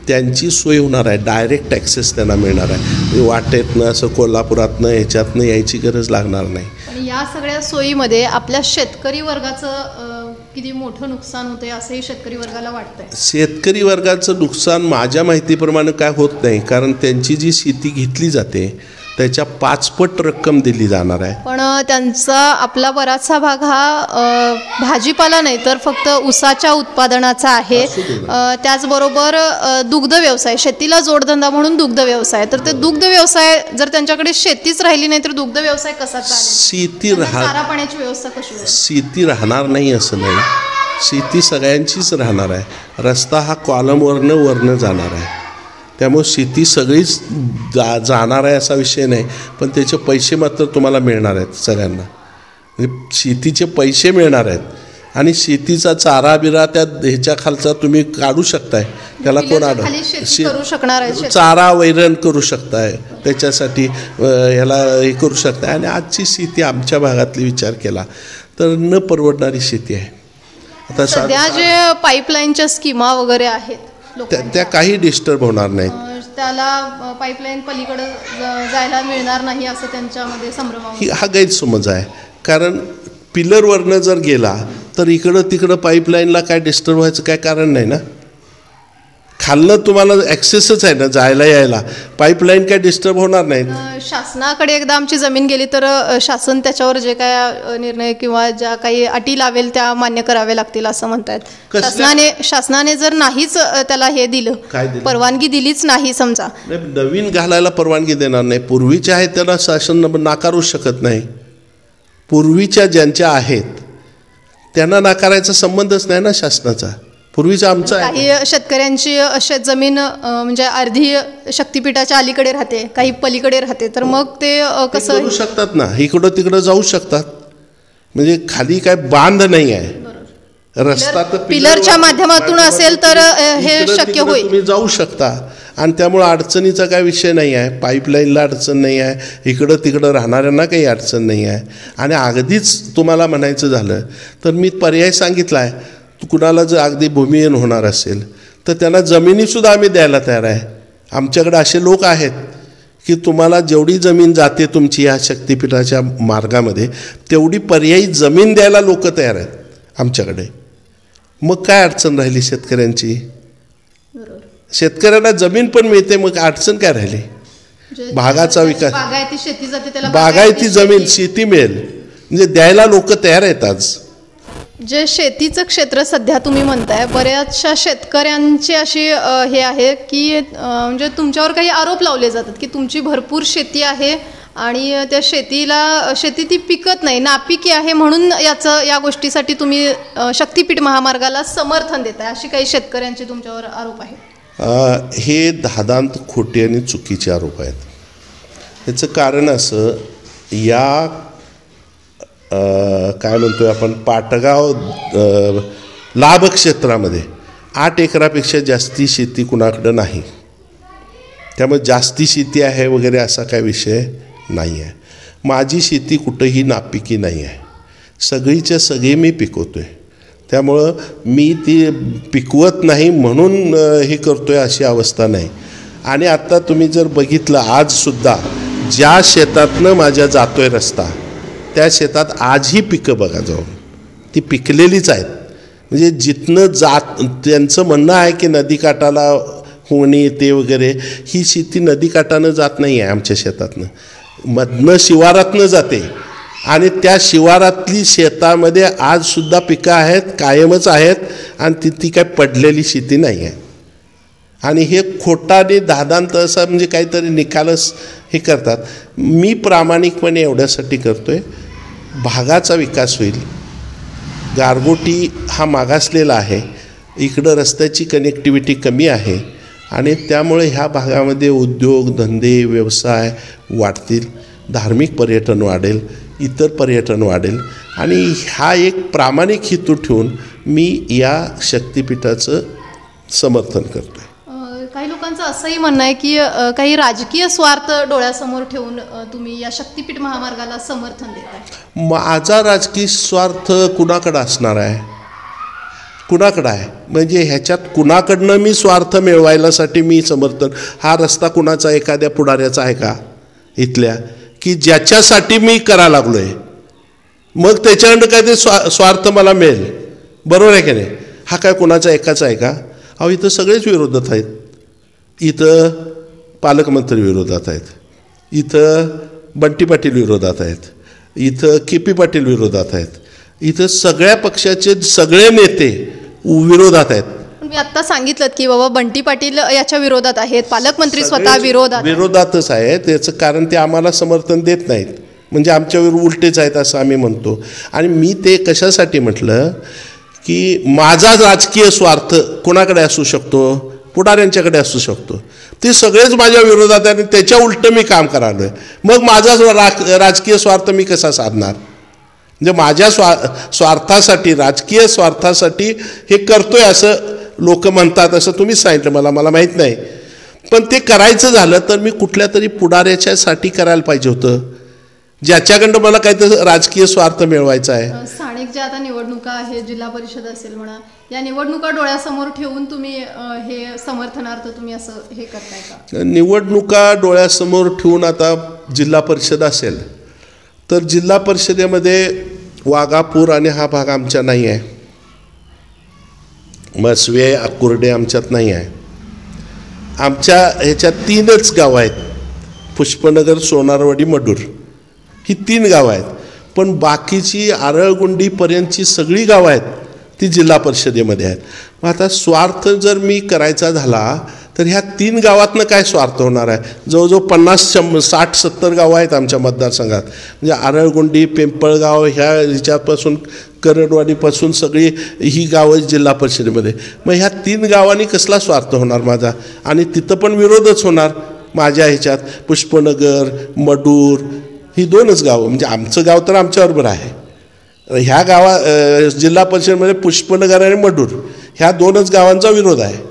त्यांची सोय होणार आहे. डायरेक्ट ॲक्सेस त्यांना मिळणार आहे. वाटेतनं असं कोल्हापुरातनं ह्याच्यातनं यायची गरज लागणार नाही. आणि या सगळ्या सोयीमध्ये आपल्या शेतकरी वर्गाचं किती मोठं नुकसान होतंय असंही शेतकरी वर्गाला वाटतंय. शेतकरी वर्गाचं नुकसान माझ्या माहितीप्रमाणे काय होत नाही, कारण त्यांची जी शेती घेतली जाते त्याच्या 5 पट रक्कम दिली जाणार आहे. पण त्यांचा आपला बराचसा भाग हा भाजीपाला नाही तर फक्त ऊसाच्या उत्पादनाचा आहे. त्याचबरोबर दुग्ध व्यवसाय, शेतीला जोडधंदा म्हणून दुग्ध व्यवसाय. तर ते दुग्ध व्यवसाय जर त्यांच्याकडे शेतीच राहिली नाही तर दुग्ध व्यवसाय कसा चालेल? चारा पाण्याची व्यवस्था कशी होईल? शेती राहणार नाही असं नाही. शेती सगळ्यांचीच राहणार आहे. रस्ता हा कॉलमवरनं जाणार आहे. त्यामुळे शेती सगळीच जाणार आहे असा विषय नाही. पण त्याचे पैसे मात्र तुम्हाला मिळणार आहेत सगळ्यांना. म्हणजे शेतीचे पैसे मिळणार आहेत आणि शेतीचा चारा बिरा त्या ह्याच्या खालचा तुम्ही काढू शकताय. त्याला कोण चारा वैरण करू शकताय, त्याच्यासाठी ह्याला हे करू शकताय. आणि आजची शेती आमच्या भागातली विचार केला तर न परवडणारी शेती आहे. आता सध्या जे पाईपलाईनच्या स्कीमा वगैरे आहेत त्या काही डिस्टर्ब होणार नाहीत. त्याला पाईपलाईन पलीकडे जायला मिळणार नाही असं त्यांच्यामध्ये संभ्रम. हा गैरसमज आहे. कारण पिलरवरनं जर गेला तर इकडं तिकडं पाईपलाईनला काय डिस्टर्ब व्हायचं काय कारण नाही ना. खालनं तुम्हाला ॲक्सेसच आहे ना जायला यायला. पाईपलाईन काय डिस्टर्ब होणार नाहीत. शासनाकडे एकदा आमची जमीन गेली तर शासन त्याच्यावर जे काय निर्णय किंवा ज्या काही अटी लावेल त्या मान्य कराव्या लागतील असं म्हणतात. शासनाने जर नाहीच त्याला हे दिलं, परवानगी दिलीच नाही समजा, नवीन घालायला परवानगी देणार नाही. पूर्वीच्या आहेत त्याला शासन नाकारू शकत नाही. पूर्वीच्या ज्यांच्या आहेत त्यांना नाकारायचा संबंधच नाही ना शासनाचा. पूर्वीचा आमचा काही शेतकऱ्यांची शेतजमीन म्हणजे अर्धी शक्तिपीठाच्या अलीकडे राहते, काही पलीकडे राहते. तर मग ते कसं करू शकतात ना, इकडं तिकडं जाऊ शकतात. म्हणजे खाली काय बांध नाही आहे. रस्ता तर पिलरच्या माध्यमातून असेल तर हे शक्य होईल. तुम्ही जाऊ शकता आणि त्यामुळे अडचणीचा काय विषय नाही आहे. पाईपलाईनला अडचण नाही आहे, इकडं तिकडं राहणाऱ्यांना काही अडचण नाही आहे. आणि अगदीच तुम्हाला म्हणायचं झालं तर मी पर्याय सांगितला आहे. कुणाला जर अगदी भूमिहीन होणार असेल तर त्यांना जमिनीसुद्धा आम्ही द्यायला तयार आहे. आमच्याकडे असे लोक आहेत की तुम्हाला जेवढी जमीन जाते तुमची या शक्तिपीठाच्या मार्गामध्ये तेवढी पर्यायी जमीन द्यायला लोक तयार आहेत आमच्याकडे. मग काय अडचण राहिली शेतकऱ्यांची? शेतकऱ्यांना जमीन पण मिळते, मग अडचण काय राहिली? भागाचा विकास, बागायती जमीन, शेती मिळेल म्हणजे द्यायला लोक तयार आहेत. आज जे शेतीचं क्षेत्र सध्या तुम्ही म्हणताय, बऱ्याचशा शेतकऱ्यांची अशी हे आहे की म्हणजे तुमच्यावर काही आरोप लावले जातात की तुमची भरपूर शेती आहे आणि त्या शेती ती पिकत नाही, नापिकी आहे, म्हणून या गोष्टीसाठी तुम्ही शक्तिपीठ महामार्गाला समर्थन देताय, अशी काही शेतकऱ्यांचे तुमच्यावर आरोप आहेत. हे दादांत खोटे आणि चुकीचे आरोप आहेत. ह्याचं कारण असं, या काय म्हणतोय आपण पाटगाव लाभ क्षेत्रामध्ये 8 एकरापेक्षा जास्ती शेती कुणाकडं नाही. त्यामुळे जास्ती शेती आहे वगैरे असा काय विषय नाही आहे. माझी शेती कुठंही नापिकी नाही आहे, सगळीच्या सगळी मी पिकवतो आहे. त्यामुळं मी ती पिकवत नाही म्हणून हे करतो आहे अशी अवस्था नाही. आणि आत्ता तुम्ही जर बघितलं, आजसुद्धा ज्या शेतातनं माझ्या जातो आहे रस्ता, त्या शेतात आजही पिकं बघा जाऊन, ती पिकलेलीच आहेत. म्हणजे जिथनं जात, त्यांचं म्हणणं आहे की नदीकाठाला होणी ते वगैरे, ही शेती नदीकाठानं जात नाही आहे आमच्या शेतातनं, मधनं शिवारातनं जाते. आणि त्या शिवारातली शेतामध्ये आजसुद्धा पिकं आहेत, कायमच आहेत, आणि ती काय पडलेली शेती नाही आहे. आणि हे खोटाने दादांत असं म्हणजे काहीतरी निकालच हे करतात. मी प्रामाणिकपणे एवढ्यासाठी करतो आहे, भागाचा विकास होईल. गारगोटी हा मागासलेला आहे, इकडं रस्त्याची कनेक्टिव्हिटी कमी आहे, आणि त्यामुळे ह्या भागामध्ये उद्योग धंदे व्यवसाय वाढतील, धार्मिक पर्यटन वाढेल, इतर पर्यटन वाढेल. आणि हा एक प्रामाणिक हेतू ठेवून मी या शक्तिपीठाचं समर्थन करतो आहे. काही लोकांचं असंही म्हणणं आहे की काही राजकीय स्वार्थ डोळ्यासमोर ठेवून तुम्ही या शक्तिपीठ महामार्गाला समर्थन देताय. माझा राजकीय स्वार्थ कुणाकडं असणार आहे? कुणाकडं आहे? म्हणजे ह्याच्यात कुणाकडनं मी स्वार्थ मिळवायलासाठी मी समर्थन, हा रस्ता कुणाचा एखाद्या पुढाऱ्याचा आहे का इथल्या, की ज्याच्यासाठी मी करा लागलो आहे, मग त्याच्याकडं काय ते स्वार्थ मला मिळेल? बरोबर आहे की नाही? हा काय कुणाचा एकाचा आहे का? अहो, इथं सगळेच विरोधात आहेत. इथं पालकमंत्री विरोधात आहेत, इथं बंटी पाटील विरोधात आहेत, इथं के.पी. पाटील विरोधात आहेत, इथं सगळ्या पक्षाचे सगळे नेते विरोधात आहेत. मी आत्ता सांगितलं की बाबा बंटी पाटील याच्या विरोधात आहेत, पालकमंत्री स्वतः विरोधातच आहेत. याचं कारण ते आम्हाला समर्थन देत नाहीत, म्हणजे आमच्यावर उलटेच आहेत असं आम्ही म्हणतो. आणि मी ते कशासाठी म्हटलं की माझा राजकीय स्वार्थ कोणाकडे असू शकतो? पुढाऱ्यांच्याकडे असू शकतो. ते सगळेच माझ्या विरोधात आहे आणि त्याच्या उलटं मी काम करालो आहे. मग माझा राजकीय स्वार्थ मी कसा साधणार? म्हणजे माझ्या स्वार्थासाठी, राजकीय स्वार्थासाठी हे करतोय असं लोक म्हणतात, असं तुम्हीच सांगितलं मला माहीत नाही. पण ते करायचं झालं तर मी कुठल्या तरी पुढाऱ्याच्यासाठी करायला पाहिजे होतं, ज्याच्याकडं मला काहीतरी राजकीय स्वार्थ मिळवायचा आहे. स्थानिक ज्या आता निवडणुका आहेत, जिल्हा परिषद असेल म्हणा, या निवडणुका डोळ्यासमोर ठेवून तुम्ही हे समर्थनार्थ तुम्ही असं हे करताय का? निवडणुका डोळ्यासमोर ठेवून आता जिल्हा परिषद असेल तर जिल्हा परिषदेमध्ये वाघापूर आणि हा भाग आमच्या नाही आहे, मसवे अकुर्डे आमच्यात नाही आहे. आमच्या ह्याच्यात 3च गावं आहेत, पुष्पनगर, सोनारवाडी, मडूर, ही 3 गावं आहेत. पण बाकीची आरळगुंडीपर्यंतची सगळी गावं आहेत ती जिल्हा परिषदेमध्ये आहेत. मग आता स्वार्थ जर मी करायचा झाला तर ह्या 3 गावातनं काय स्वार्थ होणार आहे? जवळजवळ 50-60-70 गावं आहेत आमच्या मतदारसंघात. म्हणजे आरळगुंडी, पिंपळगाव, ह्याच्यापासून करडवाडीपासून सगळी ही गावं जिल्हा परिषदेमध्ये. मग ह्या 3 गावांनी कसला स्वार्थ होणार माझा? आणि तिथं पण विरोधच होणार माझ्या ह्याच्यात. पुष्पनगर, मडूर, ही 2च गावं, म्हणजे आमचं गाव तर आमच्याबरोबर आहे. ह्या जिल्हा परिषदेमध्ये पुष्पनगर आणि मडूर ह्या 2च गावांचा विरोध आहे.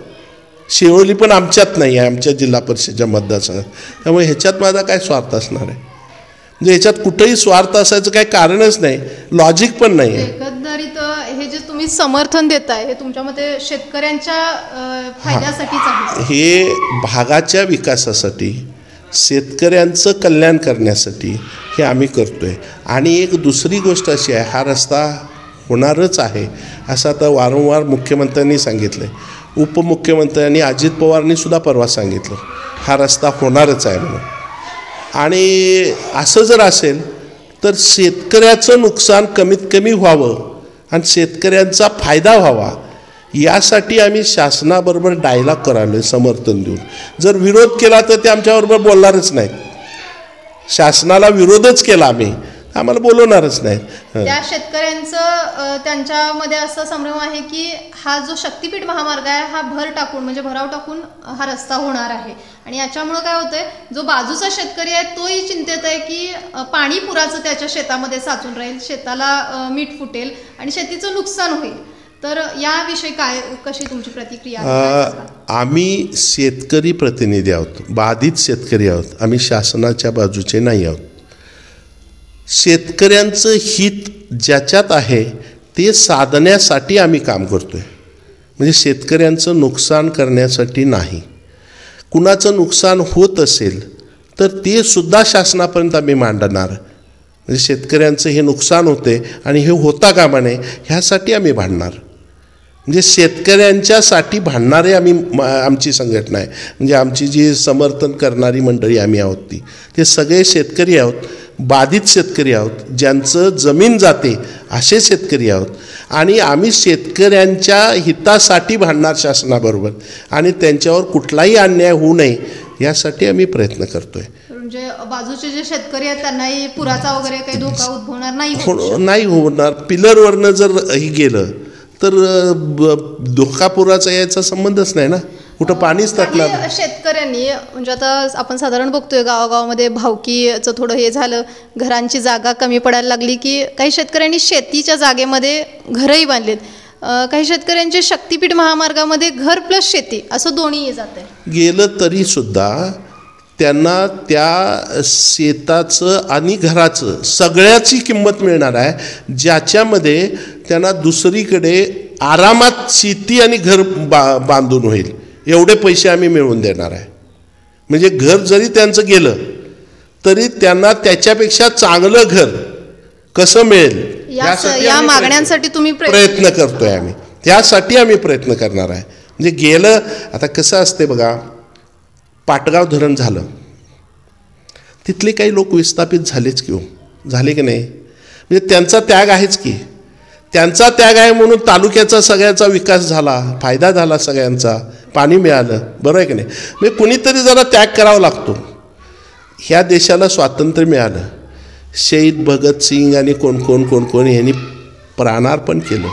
शेवळी पण आमच्यात नाही आहे, आमच्या जिल्हा परिषदेच्या मतदारसंघात. त्यामुळे ह्याच्यात माझा काय स्वार्थ असणार आहे? म्हणजे ह्याच्यात कुठेही स्वार्थ असायचं काही कारणच नाही, लॉजिक पण नाही आहे. एकंदरीत हे जे तुम्ही समर्थन देताय हे तुमच्या मते शेतकऱ्यांच्या फायद्यासाठीच आहे? हे भागाच्या विकासासाठी, शेतकऱ्यांचं कल्याण करण्यासाठी हे आम्ही करतो आहे. आणि एक दुसरी गोष्ट अशी आहे, हा रस्ता होणारच आहे असं आता वारंवार मुख्यमंत्र्यांनी सांगितलं आहे. उपमुख्यमंत्र्यांनी अजित पवारांनी सुद्धा परवा सांगितलं हा रस्ता होणारच आहे म्हणून. आणि असं जर असेल तर शेतकऱ्याचं नुकसान कमीत कमी व्हावं आणि शेतकऱ्यांचा फायदा व्हावा यासाठी आम्ही शासनाबरोबर डायलॉग करायला समर्थन देऊन. जर विरोध केला तर ते आमच्याबरोबर बोलणारच नाहीत. शासनाला विरोधच केला आम्ही आम्हाला बोलवणारच नाही. त्या शेतकऱ्यांचं त्यांच्यामध्ये असं संभ्रम आहे की हा जो शक्तीपीठ महामार्ग आहे हा भर टाकून म्हणजे भराव टाकून हा रस्ता होणार आहे आणि याच्यामुळं काय होतंय, जो बाजूचा शेतकरी आहे तोही चिंतेत आहे की पाणी पुराचं त्याच्या शेतामध्ये साचून राहील, शेताला मीठ फुटेल आणि शेतीचं नुकसान होईल. तर याविषयी कशी तुमची प्रतिक्रिया आहे? आम्ही शेतकरी प्रतिनिधी आहोत, बाधित शेतकरी आहोत, आम्ही शासनाच्या बाजूचे नाही आहोत. शेतकऱ्यांचं हित ज्याच्यात आहे ते साधण्यासाठी आम्ही काम करतोय, म्हणजे शेतकऱ्यांचं नुकसान करण्यासाठी नाही. कुणाचं नुकसान होत असेल तर ते सुद्धा शासनापर्यंत आम्ही मांडणार. म्हणजे शेतकऱ्यांचं हे नुकसान होते आणि हे होता कामा नये ह्यासाठी आम्ही भांडणार. म्हणजे शेतकऱ्यांच्यासाठी भांडणारे आमची संघटना आहे. म्हणजे आमची जी समर्थन करणारी मंडळी आम्ही आहोत ते सगळे शेतकरी आहोत, बाधित शेतकरी आहोत, ज्यांचं जमीन जाते असे शेतकरी आहोत आणि आम्ही शेतकऱ्यांच्या हितासाठी भांडणार शासनाबरोबर आणि त्यांच्यावर कुठलाही अन्याय होऊ नये यासाठी आम्ही प्रयत्न करतोय. म्हणजे बाजूचे जे शेतकरी आहेत त्यांनाही पुराचा वगैरे काही धोका उद्भवणार नाही होणार. पिलरवरनं जर ही गेलं तर धोका पुराचा याचा संबंधच नाही ना, कुठं पाणीच टाकणार. शेतकऱ्यांनी म्हणजे आता आपण साधारण बघतोय गावागावामध्ये भावकीचं थोडं हे झालं, घरांची जागा कमी पडायला लागली की काही शेतकऱ्यांनी शेतीच्या जागेमध्ये घरही बांधलेत. काही शेतकऱ्यांचे शक्तीपीठ महामार्गामध्ये घर प्लस शेती असं दोन्ही जात आहे. गेलं तरी सुद्धा त्यांना त्या शेताचं आणि घराचं सगळ्याची किंमत मिळणार आहे, ज्याच्यामध्ये त्यांना दुसरीकडे आरामात शेती आणि घर बांधून होईल एवढे पैसे आम्ही मिळवून देणार आहे. म्हणजे घर जरी त्यांचं गेलं तरी त्यांना त्याच्यापेक्षा चांगलं घर कसं मिळेल या मागण्यांसाठी तुम्ही प्रयत्न करतोय. आम्ही त्यासाठी आम्ही प्रयत्न करणार आहे. म्हणजे गेलं आता कसं असते बघा, पाटगाव धरण झालं, तिथले काही लोक विस्थापित झालेच की हो, झाले की नाही? म्हणजे त्यांचा त्याग आहेच की, त्यांचा त्याग आहे म्हणून तालुक्याचा सगळ्याचा विकास झाला, फायदा झाला, सगळ्यांचा पाणी मिळालं, बरोबर आहे की नाही? म्हणजे कुणीतरी जरा त्याग करावा लागतो. ह्या देशाला स्वातंत्र्य मिळालं, शहीद भगतसिंग आणि कोण यांनी प्राणार्पण केलं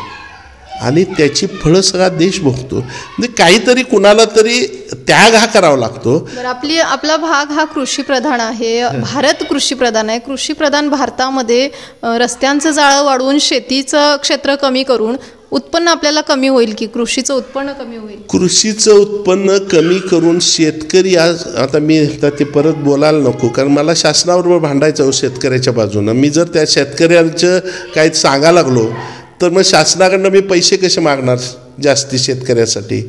आणि त्याची फळं सगळा देश भोगतो. म्हणजे काहीतरी कुणाला तरी त्याग हा करावा लागतो. आपला भाग हा कृषीप्रधान आहे, भारत कृषीप्रधान आहे. कृषीप्रधान भारतामध्ये रस्त्यांचं जाळं वाढवून शेतीचं क्षेत्र कमी करून उत्पन्न आपल्याला कमी होईल की कृषीचं उत्पन्न कमी होईल? कृषीचं उत्पन्न कमी करून शेतकरी आज आता मी ते परत बोलायला नको, कारण मला शासनाबरोबर भांडायचं हो शेतकऱ्याच्या बाजूनं. मी जर त्या शेतकऱ्यांचं काही सांगायला लागलो तर मग शासनाकडनं मी पैसे कसे मागणार जास्ती शेतकऱ्यासाठी?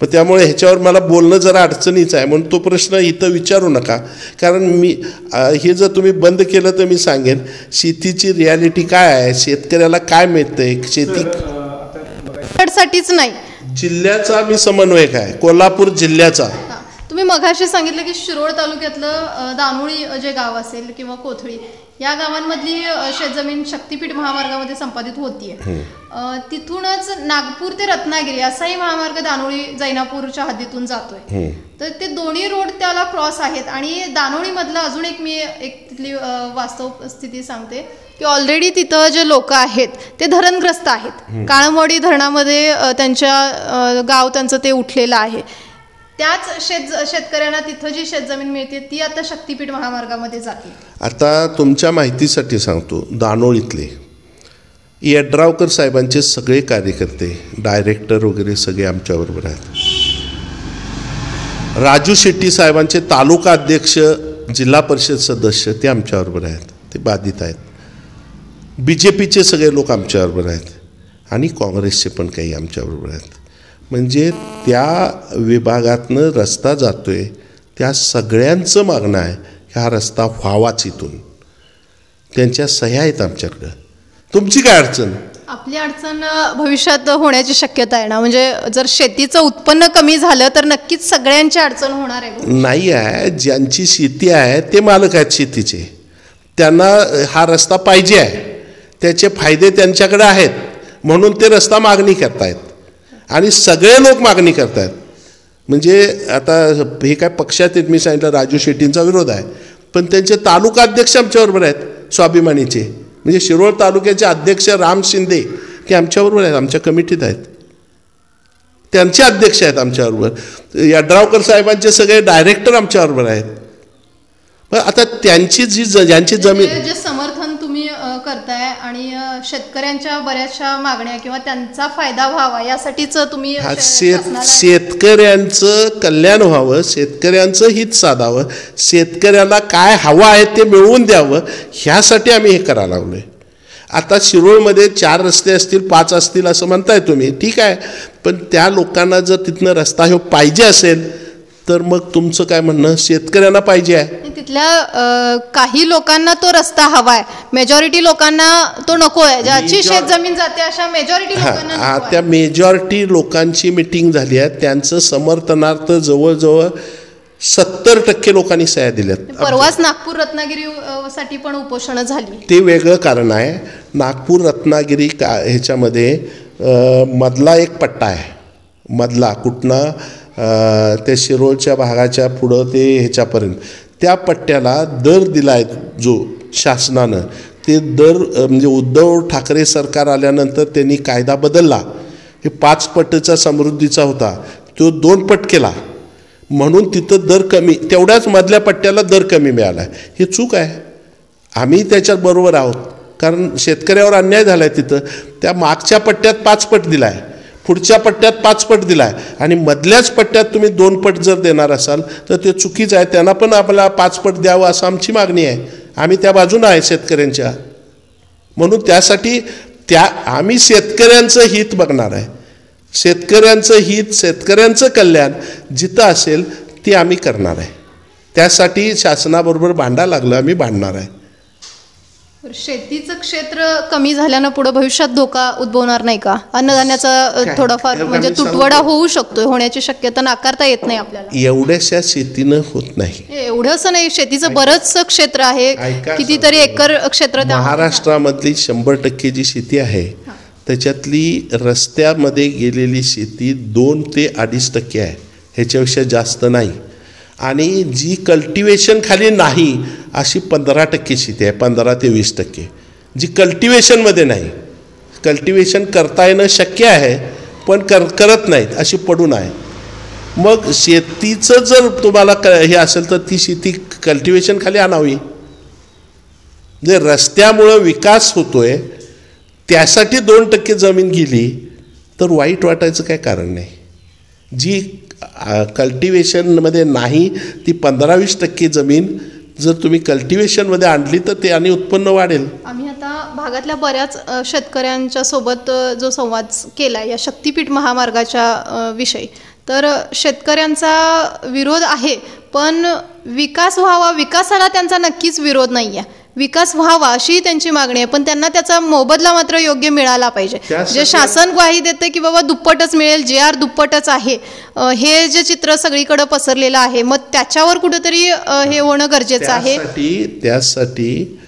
मग त्यामुळे ह्याच्यावर मला बोलणं जरा अडचणीचं आहे, म्हणून तो प्रश्न इथं विचारू नका. कारण मी हे जर तुम्ही बंद केलं तर मी सांगेन शेतीची रियालिटी काय आहे, शेतकऱ्याला काय मिळतंय. साठीच नाही, जिल्ह्याचा मी समन्वयक आहे, कोल्हापूर जिल्ह्याचा. तुम्ही मघाशी सांगितलं की शिरोळ तालुक्यातलं दानोळी जे गाव असेल किंवा कोथळी या गावांमधली शेतजमीन शक्तीपीठ महामार्गामध्ये संपादित होतीये. तिथूनच नागपूर ते रत्नागिरी असाही महामार्ग दानोळी जैनापूरच्या हद्दीतून जातोय. तर ते दोन्ही रोड त्याला क्रॉस आहेत आणि दानोळीमधलं अजून मी तिथली वास्तव स्थिती सांगते की ऑलरेडी तिथं जे लोक आहेत ते धरणग्रस्त आहेत. काळमवाडी धरणामध्ये गाव त्यांचं ते उठलेलं आहे. त्याच शेतकऱ्यांना तिथं जी शेतजमीन मिळते ती आता शक्तीपीठ महामार्गामध्ये जाते. आता तुमच्या माहितीसाठी सांगतो, दानोळीतले यड्रावकर साहेबांचे सगळे कार्यकर्ते, डायरेक्टर वगैरे सगळे आमच्याबरोबर आहेत. राजू शेट्टी साहेबांचे तालुका अध्यक्ष, जिल्हा परिषद सदस्य ते आमच्याबरोबर आहेत, ते बाधित आहेत. BJPचे सगळे लोक आमच्याबरोबर आहेत आणि काँग्रेसचे पण काही आमच्याबरोबर आहेत. म्हणजे त्या विभागातनं रस्ता जातोय त्या सगळ्यांचं मागणं आहे की हा रस्ता व्हावाच. इथून त्यांच्या सह्या आहेत आमच्याकडं. तुमची काय अडचण? आपली अडचण भविष्यात होण्याची शक्यता आहे ना, म्हणजे जर शेतीचं उत्पन्न कमी झालं तर नक्कीच सगळ्यांची अडचण होणार आहे. नाही आहे, ज्यांची शेती आहे ते मालक आहेत शेतीचे, त्यांना हा रस्ता पाहिजे आहे, त्याचे फायदे त्यांच्याकडे आहेत म्हणून ते रस्ता मागणी करतायत आणि सगळे लोक मागणी करतायत. म्हणजे आता हे काय पक्षात आहेत, मी सांगितलं राजू शेट्टींचा विरोध आहे, पण त्यांचे तालुका अध्यक्ष आमच्याबरोबर आहेत, स्वाभिमानीचे, म्हणजे शिरोळ तालुक्याचे अध्यक्ष राम शिंदे ते आमच्याबरोबर आहेत, आमच्या कमिटीत आहेत, त्यांचे अध्यक्ष आहेत आमच्याबरोबर. यड्रावकर साहेबांचे सगळे डायरेक्टर आमच्याबरोबर आहेत. पण आता त्यांची ज्यांची जमीन जे समर्थन तुम्ही करताय आणि शेतकऱ्यांच्या बऱ्याचशा मागण्या किंवा त्यांचा फायदा व्हावा यासाठीच तुम्ही शेतकऱ्यांचं कल्याण व्हावं, शेतकऱ्यांचं हित साधावं, शेतकऱ्याला काय हवं आहे ते मिळवून द्यावं, ह्यासाठी आम्ही हे करायला लागलोय. आता शिरोळमध्ये 4 रस्ते असतील, 5 असतील असं म्हणताय तुम्ही, ठीक आहे, पण त्या लोकांना जर तिथनं रस्ता हे पाहिजे असेल तर मग तुमचं काय म्हणणं, शेतकऱ्यांना पाहिजे आहे, तिथल्या काही लोकांना तो रस्ता हवाय, मेजॉरिटी लोकांना तो नको आहे, ज्याची शेत जमीन जाते अशा मेजॉरिटी लोकांना. त्या मेजॉरिटी लोकांची मिटिंग झाली आहे, त्यांचं समर्थनार्थ जवळजवळ 70% लोकांनी सह्या दिल्यात. परवाच नागपूर रत्नागिरी साठी पण उपोषणं झाली. ते वेगळं कारण आहे. नागपूर रत्नागिरी ह्याच्यामध्ये मधला एक पट्टा आहे, मधला कुठनं ते शिरोळच्या भागाच्या पुढं ते ह्याच्यापर्यंत, त्या पट्ट्याला दर दिला आहे जो शासनानं, ते दर म्हणजे उद्धव ठाकरे सरकार आल्यानंतर त्यांनी कायदा बदलला. हे 5 पट्टीचा समृद्धीचा होता, तो 2 पट केला, म्हणून तिथं दर कमी, तेवढ्याच मधल्या पट्ट्याला दर कमी मिळाला आहे. हे चूक आहे, आम्ही त्याच्यात बरोबर आहोत, कारण शेतकऱ्यावर अन्याय झाला आहे. तिथं त्या मागच्या पट्ट्यात 5 पट दिला आहे, पुढच्या पट्ट्यात 5 पट दिला आहे, आणि मधल्याच पट्ट्यात तुम्ही 2 पट जर देणार असाल तर ते चुकीचं आहे. त्यांना पण आपल्याला 5 पट द्यावं असं आमची मागणी आहे. आम्ही त्या बाजूनं आहे शेतकऱ्यांच्या, म्हणून त्यासाठी आम्ही शेतकऱ्यांचं हित बघणार आहे. शेतकऱ्यांचं हित, शेतकऱ्यांचं कल्याण जिथं असेल ते आम्ही करणार आहे. त्यासाठी शासनाबरोबर भांडा लागलं, आम्ही भांडणार आहे. शेतीचं क्षेत्र कमी झाल्यानं पुढे भविष्यात धोका उद्भवणार नाही का? अन्नधान्याचा थोडाफार म्हणजे तुटवडा होऊ शकतो, होण्याची शक्यता नाकारता येत नाही आपल्याला. एवढ्याशा शेतीनं होत नाही, एवढंच नाही, शेतीचं बरंच क्षेत्र आहे, कितीतरी एकर क्षेत्र. महाराष्ट्रामधली 100% जी शेती आहे त्याच्यातली रस्त्यामध्ये गेलेली शेती 2 ते 2.5% आहे, ह्याच्यापेक्षा जास्त नाही. आणि जी कल्टिवेशन खाली नाही अशी 15% शेती आहे, 15 ते 20%. जी कल्टिवेशनमध्ये नाही, कल्टिवेशन करता येणं शक्य आहे पण करत नाहीत अशी पडून आहे. मग शेतीचं जर तुम्हाला हे असेल तर ती शेती कल्टिवेशन खाली आणावी. जे रस्त्यामुळं विकास होतोय त्यासाठी 2% जमीन गेली तर वाईट वाटायचं काय कारण नाही. जी कल्टिवेशनमध्ये नाही ती 15-20% जमीन जर तुम्ही कल्टिवेशनमध्ये आणली तर ते आणि उत्पन्न वाढेल. आम्ही आता भागातल्या बऱ्याच शेतकऱ्यांच्या सोबत जो संवाद केला या शक्तिपीठ महामार्गाच्या विषयी, तर शेतकऱ्यांचा विरोध आहे, पण विकास व्हावा, विकासाला त्यांचा नक्कीच विरोध नाही आहे, विकास व्हावा अशी त्यांची मागणी आहे, पण त्यांना त्याचा मोबदला मात्र योग्य मिळाला पाहिजे. जे शासन ग्वाही देते की बाबा दुप्पटच मिळेल, JR दुप्पटच आहे, हे जे चित्र सगळीकडे पसरलेलं आहे, मग त्याच्यावर कुठेतरी हे होणं गरजेचं आहे. त्यासाठी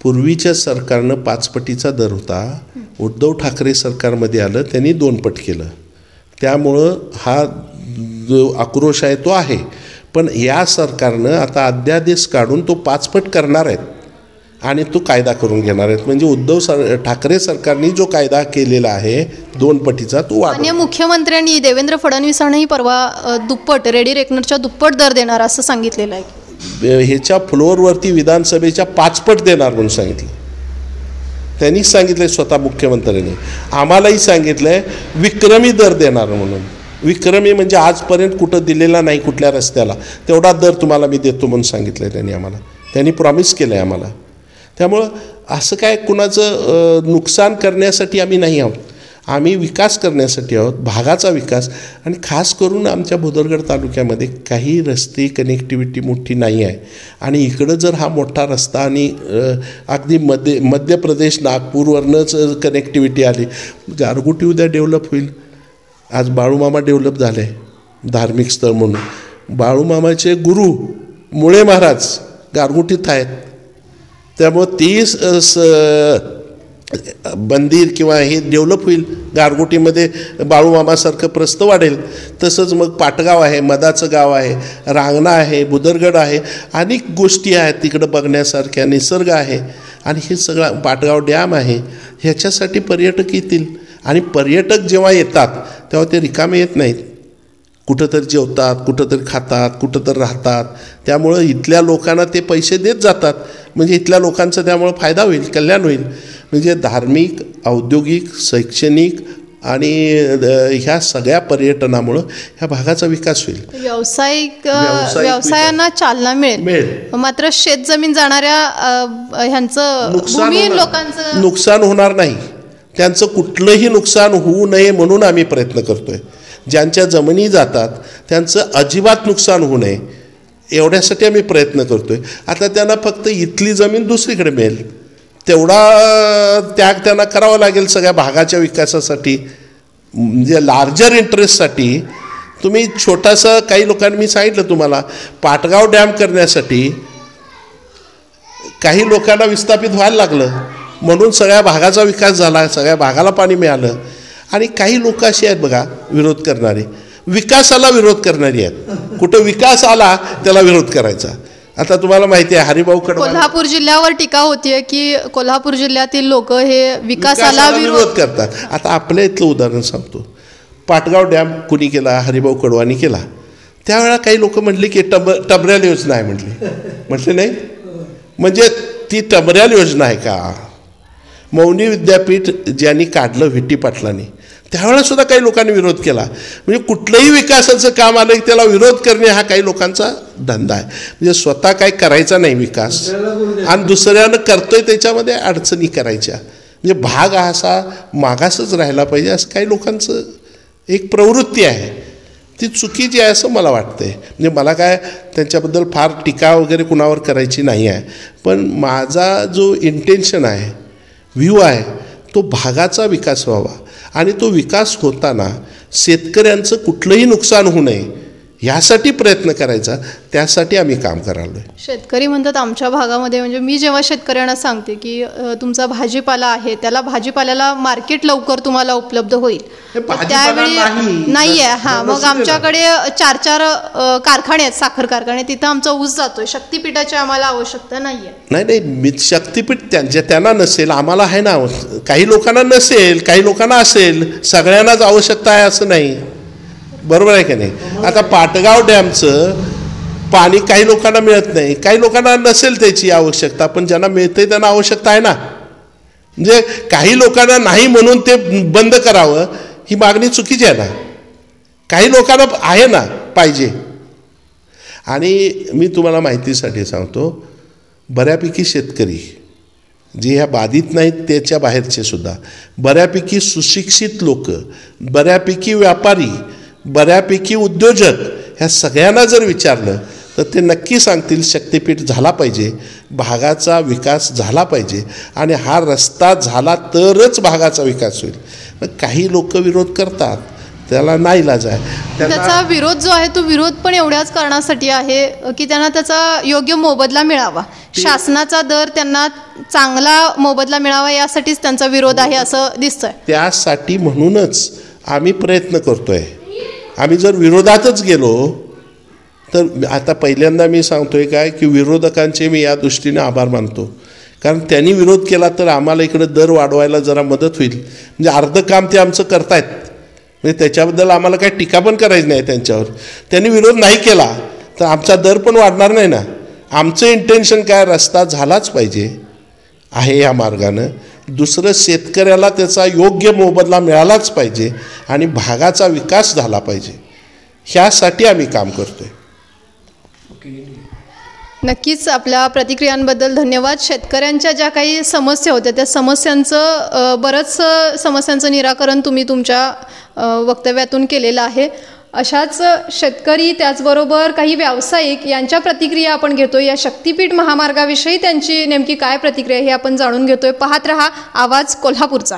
पूर्वीच्या सरकारनं 5 पटीचा दर होता, उद्धव ठाकरे सरकारमध्ये आलं त्यांनी 2 पट केलं, त्यामुळं हा जो आक्रोश आहे तो आहे. पण या सरकारनं आता अध्यादेश काढून तो 5 पट करणार आहेत आणि तो कायदा करून घेणार आहेत. म्हणजे उद्धव ठाकरे सरकारने जो कायदा केलेला आहे 2 पटीचा तो माननीय मुख्यमंत्र्यांनी देवेंद्र फडणवीसांनी परवा दुप्पट, रेडी रेकनरच्या दुप्पट दर देणार असं सांगितलेलं आहे. ह्याच्या फ्लोअरवरती विधानसभेच्या 5 पट देणार म्हणून सांगितलं, त्यांनीच सांगितलं स्वतः मुख्यमंत्र्यांनी. आम्हालाही सांगितलं आहे विक्रमी दर देणार म्हणून. विक्रमी म्हणजे आजपर्यंत कुठं दिलेला नाही कुठल्या रस्त्याला, तेवढा दर तुम्हाला मी देतो म्हणून सांगितलं आहे त्यांनी आम्हाला, त्यांनी प्रॉमिस केलं आहे आम्हाला. त्यामुळं असं काय कुणाचं नुकसान करण्यासाठी आम्ही नाही आहोत, आम्ही विकास करण्यासाठी आहोत, भागाचा विकास. आणि खास करून आमच्या भुदरगड तालुक्यामध्ये काही रस्ते कनेक्टिव्हिटी मोठी नाही आहे, आणि इकडं जर हा मोठा रस्ता आणि अगदी मध्य प्रदेश नागपूरवरनंच कनेक्टिव्हिटी आली, गारगोटी उद्या डेव्हलप होईल. आज बाळूमामा डेव्हलप झाले आहे धार्मिक स्थळ म्हणून. बाळूमामाचे गुरु मुळे महाराज गारगोटीत आहेत, त्यामुळं ती मंदिर किंवा हे डेव्हलप होईल गारगोटीमध्ये बाळूमामासारखं प्रस्थ वाढेल. तसंच मग पाटगाव आहे, मदाचं गाव आहे, रांगणा आहे, बुदरगड आहे, अनेक गोष्टी आहेत तिकडं बघण्यासारख्या, निसर्ग आहे. आणि हे सगळं पाटगाव डॅम आहे. ह्याच्यासाठी पर्यटक येतील. आणि पर्यटक जेव्हा येतात तेव्हा ते रिकामे येत नाहीत. कुठंतरी जेवतात, कुठंतरी खातात, कुठंतरी राहतात. त्यामुळं इथल्या लोकांना ते पैसे देत जातात. म्हणजे इथल्या लोकांचा त्यामुळं फायदा होईल, कल्याण होईल. म्हणजे धार्मिक, औद्योगिक, शैक्षणिक आणि ह्या सगळ्या पर्यटनामुळं ह्या भागाचा विकास होईल. व्यवसायांना चालना मिळेल. मात्र शेतजमीन जाणाऱ्या ह्यांचं लोकांचं नुकसान होणार नाही. त्यांचं कुठलंही नुकसान होऊ नये म्हणून आम्ही प्रयत्न करतोय. ज्यांच्या जमिनी जातात त्यांचं अजिबात नुकसान होऊ नये एवढ्यासाठी आम्ही प्रयत्न करतोय. आता त्यांना फक्त इथली जमीन दुसरीकडे मिळेल तेवढा त्याग त्यांना करावा लागेल सगळ्या भागाच्या विकासासाठी. म्हणजे लार्जर इंटरेस्टसाठी तुम्ही छोटासा, काही लोकांनी मी सांगितलं तुम्हाला, पाटगाव डॅम करण्यासाठी काही लोकांना विस्थापित व्हायला लागलं म्हणून सगळ्या भागाचा विकास झाला, सगळ्या भागाला पाणी मिळालं. आणि काही लोक अशी आहेत बघा विरोध करणारे, विकासाला विरोध करणारी आहेत. कुठं विकास आला त्याला विरोध करायचा. आता तुम्हाला माहिती आहे हरिभाऊ कडवानी कोल्हापूर जिल्ह्यावर टीका होतीये की कोल्हापूर जिल्ह्यातील लोक हे विकासाला विरोध करतात. आता आपल्या इथलं उदाहरण सांगतो. पाटगाव डॅम कुणी केला? हरिभाऊ कडवानी केला. त्यावेळेला काही लोक म्हटले की टबऱ्याल योजना आहे म्हटले नाही. म्हणजे ती टबऱ्याल योजना आहे का? मौनी विद्यापीठ ज्यांनी काढलं व्ही टी पाटलांनी, त्यावेळेला सुद्धा काही लोकांनी विरोध केला. म्हणजे कुठलंही विकासाचं काम आलं की त्याला विरोध करणे हा काही लोकांचा धंदा आहे. म्हणजे स्वतः काही करायचा नाही विकास आणि दुसऱ्यानं करतोय त्याच्यामध्ये अडचणी करायच्या. म्हणजे भाग हा असा मागासच राहिला पाहिजे असं काही लोकांचं एक प्रवृत्ती आहे. ती चुकीची आहे असं मला वाटतंय. म्हणजे मला काय त्यांच्याबद्दल फार टीका वगैरे कुणावर करायची नाही आहे. पण माझा जो इंटेन्शन आहे, व्ह्यू आहे, तो भागाचा विकास व्हावा. आणि तो विकास होताना शेतकऱ्यांचं कुठलंही नुकसान होऊ नये ह्यासाठी प्रयत्न करायचा. त्यासाठी आम्ही काम करायला. शेतकरी म्हणतात आमच्या भागामध्ये, म्हणजे मी जेव्हा शेतकऱ्यांना सांगते की तुमचा भाजीपाला आहे त्याला भाजीपाल्याला मार्केट लवकर तुम्हाला उपलब्ध होईल, त्यावेळी नाही आहे. हां, मग आमच्याकडे 4 कारखाने आहेत, साखर कारखाने, तिथं आमचा ऊस जातोय. शक्तीपीठाची आम्हाला आवश्यकता नाही आहे. नाही, शक्तीपीठ त्यांना नसेल, आम्हाला आहे ना. काही लोकांना नसेल, काही लोकांना असेल. सगळ्यांनाच आवश्यकता आहे असं नाही. बरोबर आहे का नाही? आता पाटगाव डॅमचं पाणी काही लोकांना मिळत नाही, काही लोकांना नसेल त्याची आवश्यकता, पण ज्यांना मिळते त्यांना आवश्यकता आहे ना. म्हणजे काही लोकांना नाही म्हणून ते बंद करावं ही मागणी चुकीची आहे ना. काही लोकांना आहे ना पाहिजे. आणि मी तुम्हाला माहितीसाठी सांगतो, बऱ्यापैकी शेतकरी जे ह्या बाधित नाहीत त्याच्या बाहेरचे सुद्धा बऱ्यापैकी सुशिक्षित लोक, बऱ्यापैकी व्यापारी, बऱ्यापैकी उद्योजक, ह्या सगळ्यांना जर विचारलं तर ते नक्की सांगतील शक्तीपीठ झाला पाहिजे, भागाचा विकास झाला पाहिजे. आणि हा रस्ता झाला तरच भागाचा विकास होईल. मग काही लोक विरोध करतात, त्याला नाईलाज आहे. त्याचा विरोध जो आहे तो विरोध पण एवढ्याच कारणासाठी आहे की त्यांना त्याचा योग्य मोबदला मिळावा, शासनाचा दर त्यांना चांगला मोबदला मिळावा, यासाठीच त्यांचा विरोध आहे असं दिसतंय. त्यासाठी म्हणूनच आम्ही प्रयत्न करतोय. आम्ही जर विरोधातच गेलो तर आता पहिल्यांदा मी सांगतोय काय की विरोधकांचे मी या दृष्टीने आभार मानतो. कारण त्यांनी विरोध केला तर आम्हाला इकडं दर वाढवायला जरा मदत होईल. म्हणजे अर्धं काम ते आमचं करतायत, म्हणजे त्याच्याबद्दल आम्हाला काही टीका पण करायची नाही त्यांच्यावर. त्यांनी विरोध नाही केला तर आमचा दर पण वाढणार नाही ना. आमचं इंटेन्शन काय, रस्ता झालाच पाहिजे आहे या मार्गानं. दुसरं शेतकऱ्याला त्याचा योग्य मोबदला मिळालाच पाहिजे आणि भागाचा विकास झाला पाहिजे, ह्यासाठी आम्ही काम करतोय. नक्कीच आपल्या प्रतिक्रियांबद्दल धन्यवाद. शेतकऱ्यांच्या ज्या काही समस्या होत्या त्या बरंच समस्यांचं निराकरण तुम्ही तुमच्या वक्तव्यातून केलेलं आहे. अशाच शेतकरी त्याचबरोबर काही व्यावसायिक यांच्या प्रतिक्रिया आपण घेतोय. या शक्तीपीठ महामार्गाविषयी त्यांची नेमकी काय प्रतिक्रिया हे आपण जाणून घेतोय. पाहत रहा आवाज कोल्हापूरचा.